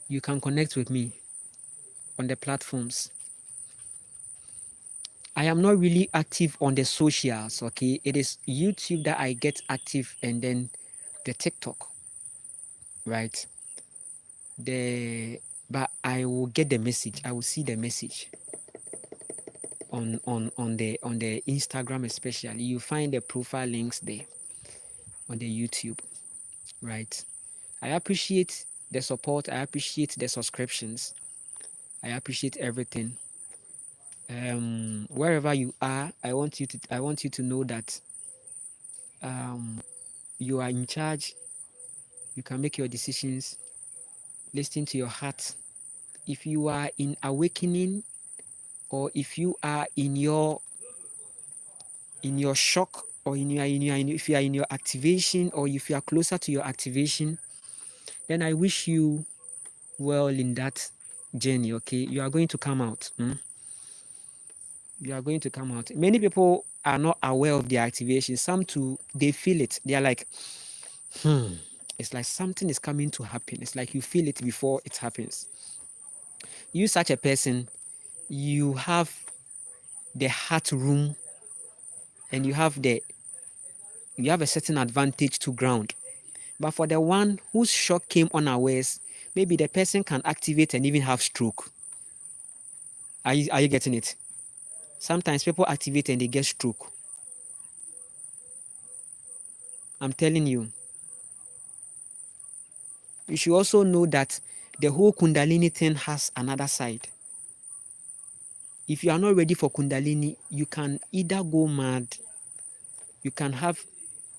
You can connect with me on the platforms. I am not really active on the socials, okay? It is YouTube that I get active and then the TikTok, right? But I will get the message. I will see the message on the Instagram, especially. You find the profile links there on the YouTube, right? I appreciate the support. I appreciate the subscriptions. I appreciate everything. Wherever you are, I want you to know that you are in charge. You can make your decisions. Listen to your heart. If you are in awakening, or if you are in your shock, or if you are in your activation, or if you are closer to your activation, then I wish you well in that journey. Okay, you are going to come out. You are going to come out. Many people are not aware of their activation. Some too, they feel it. They are like, it's like something is coming to happen. It's like you feel it before it happens. You, such a person, you have the heart room, and you have a certain advantage to ground. But for the one whose shock came unawares, maybe the person can activate and even have stroke. Are you getting it? Sometimes people activate and they get stroke. I'm telling you. You should also know that the whole Kundalini thing has another side. If you are not ready for Kundalini, you can either go mad, you can have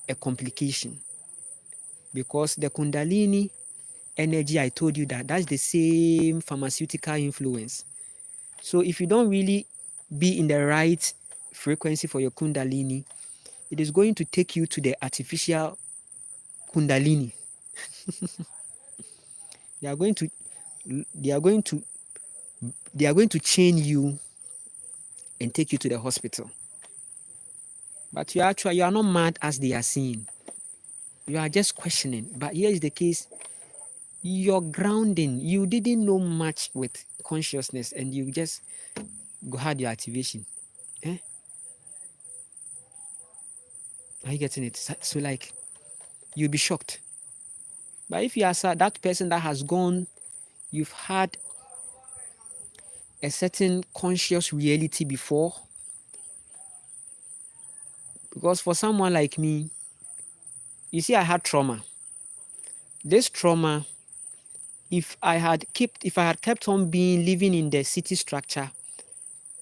a complication. Because the Kundalini energy, I told you that's the same pharmaceutical influence. So if you don't really be in the right frequency for your Kundalini, it is going to take you to the artificial Kundalini. They are going to chain you and take you to the hospital. But you are not mad as they are seeing. You are just questioning. But here is the case. You're grounding. You didn't know much with consciousness, and you just had your activation. Are you getting it? So like, you'll be shocked. But if you are that person that has gone, you've had a certain conscious reality before. Because for someone like me, you see, I had trauma. This trauma, if I had kept on living in the city structure,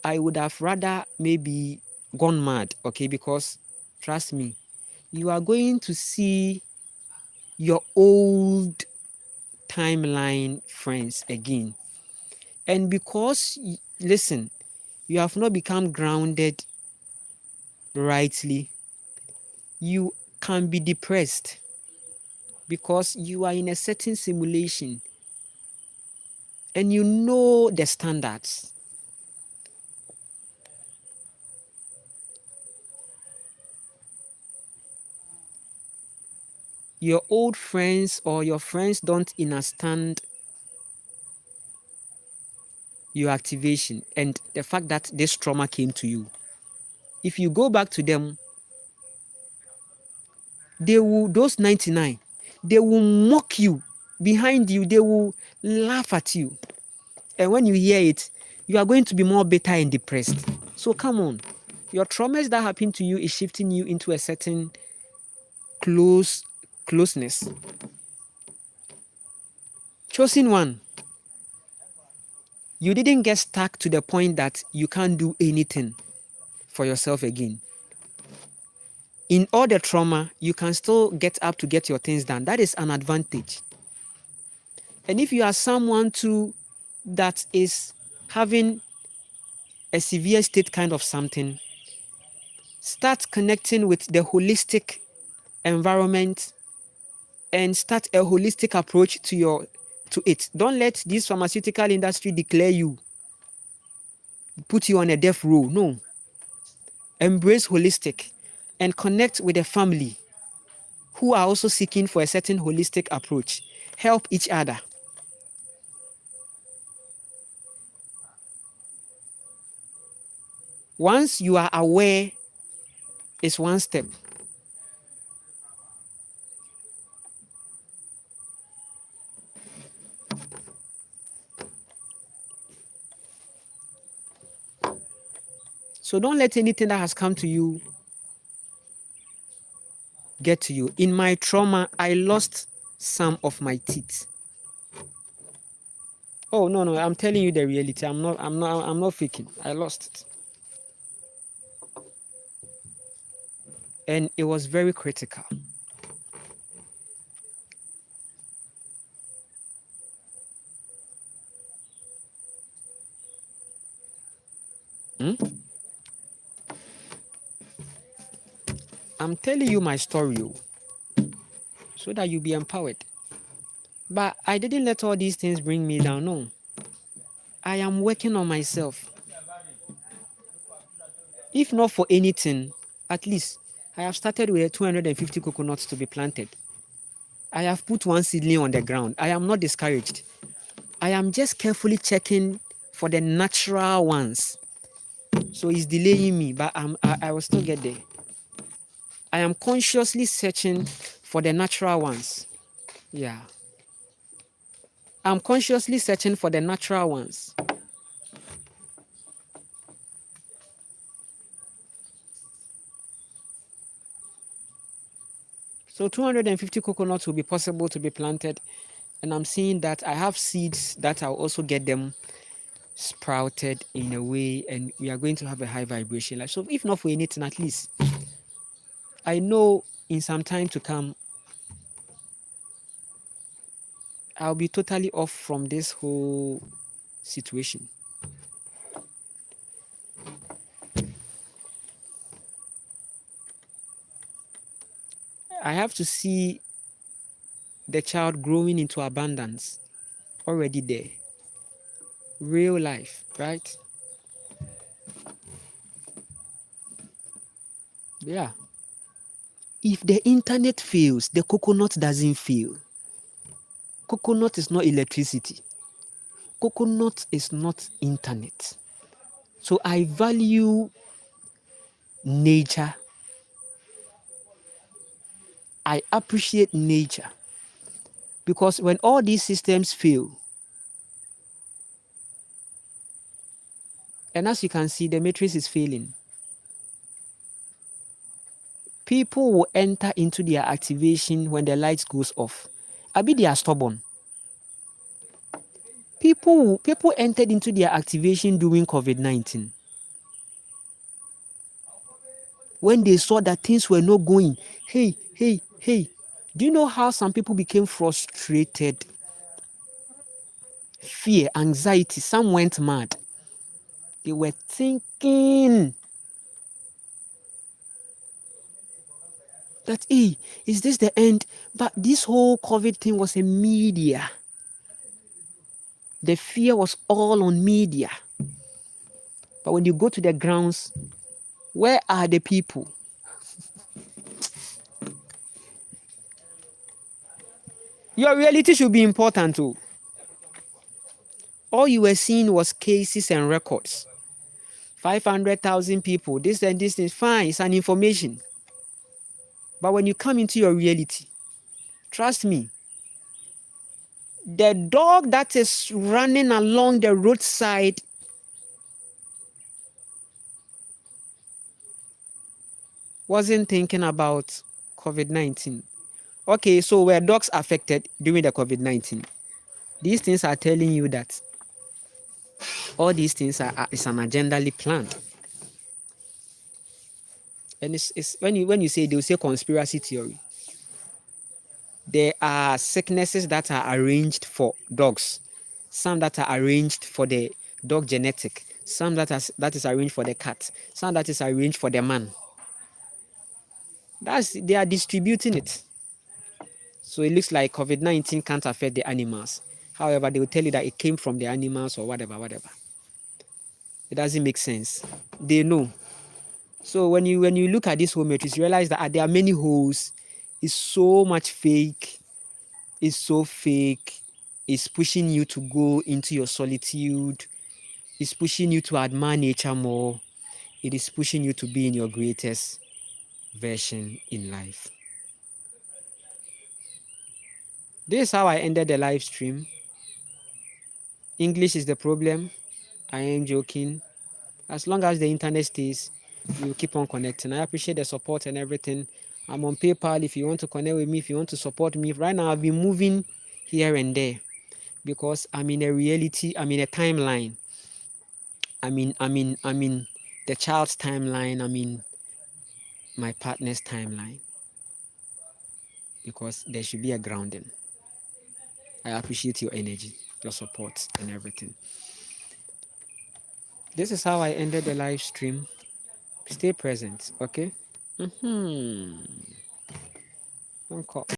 I would have rather maybe gone mad, okay? Because trust me, you are going to see your old timeline friends again. And because, listen, you have not become grounded rightly, you can be depressed because you are in a certain simulation and you know the standards. Your old friends or your friends don't understand your activation and the fact that this trauma came to you. If you go back to them, those 99, they will mock you behind you, they will laugh at you. And when you hear it, you are going to be more bitter and depressed. So come on. Your traumas that happened to you is shifting you into a certain closeness. Chosen one. You didn't get stuck to the point that you can't do anything for yourself again. In all the trauma, you can still get up to get your things done. That is an advantage. And if you are someone too that is having a severe state kind of something, start connecting with the holistic environment and start a holistic approach to it. Don't let this pharmaceutical industry declare you, put you on a death row. No. Embrace holistic and connect with the family who are also seeking for a certain holistic approach. Help each other. Once you are aware, it's one step. So don't let anything that has come to you get to you. In my trauma, I lost some of my teeth. Oh no, no, I'm telling you the reality. I'm not faking. I lost it. And it was very critical. Hmm? I'm telling you my story so that you be empowered. But I didn't let all these things bring me down. No. I am working on myself. If not for anything, at least I have started with 250 coconuts to be planted. I have put one seedling on the ground. I am not discouraged. I am just carefully checking for the natural ones. So it's delaying me, but I will still get there. I am consciously searching for the natural ones. Yeah. I'm consciously searching for the natural ones. So 250 coconuts will be possible to be planted. And I'm seeing that I have seeds that I'll also get them sprouted in a way, and we are going to have a high vibration life. So if not for anything, at least I know in some time to come, I'll be totally off from this whole situation. I have to see the child growing into abundance already there. Real life, right? Yeah. If the internet fails, the coconut doesn't fail. Coconut is not electricity. Coconut is not internet. So I value nature. I appreciate nature because when all these systems fail, and as you can see, the matrix is failing, people will enter into their activation when the lights goes off. I mean, they are stubborn. People entered into their activation during COVID-19 when they saw that things were not going. Hey, hey, hey. Do you know how some people became frustrated? Fear, anxiety, some went mad. They were thinking that, hey, is this the end? But this whole COVID thing was a media. The fear was all on media. But when you go to the grounds, where are the people? Your reality should be important too. All you were seeing was cases and records. 500,000 people, this and this is fine, it's an information. But when you come into your reality, trust me, the dog that is running along the roadside wasn't thinking about COVID-19. Okay, so were dogs affected during the COVID-19? These things are telling you that all these things is an agendally planned. And it's when you say, they'll say conspiracy theory. There are sicknesses that are arranged for dogs, some that are arranged for the dog genetic, some that is arranged for the cat, some that is arranged for the man. They are distributing it. So it looks like COVID-19 can't affect the animals. However, they will tell you that it came from the animals or whatever. It doesn't make sense. They know. So when you look at this whole matrix, you realize that there are many holes. It's so much fake. It's so fake. It's pushing you to go into your solitude. It's pushing you to admire nature more. It is pushing you to be in your greatest version in life. This is how I ended the live stream. English is the problem. I am joking. As long as the internet stays, we will keep on connecting. I appreciate the support and everything. I'm on PayPal if you want to connect with me, if you want to support me. Right now, I've been moving here and there because I'm in a reality, I'm in a timeline. I'm in the child's timeline, I'm in my partner's timeline because there should be a grounding. I appreciate your energy, your support, and everything. This is how I ended the live stream. Stay present, okay? Mm-hmm.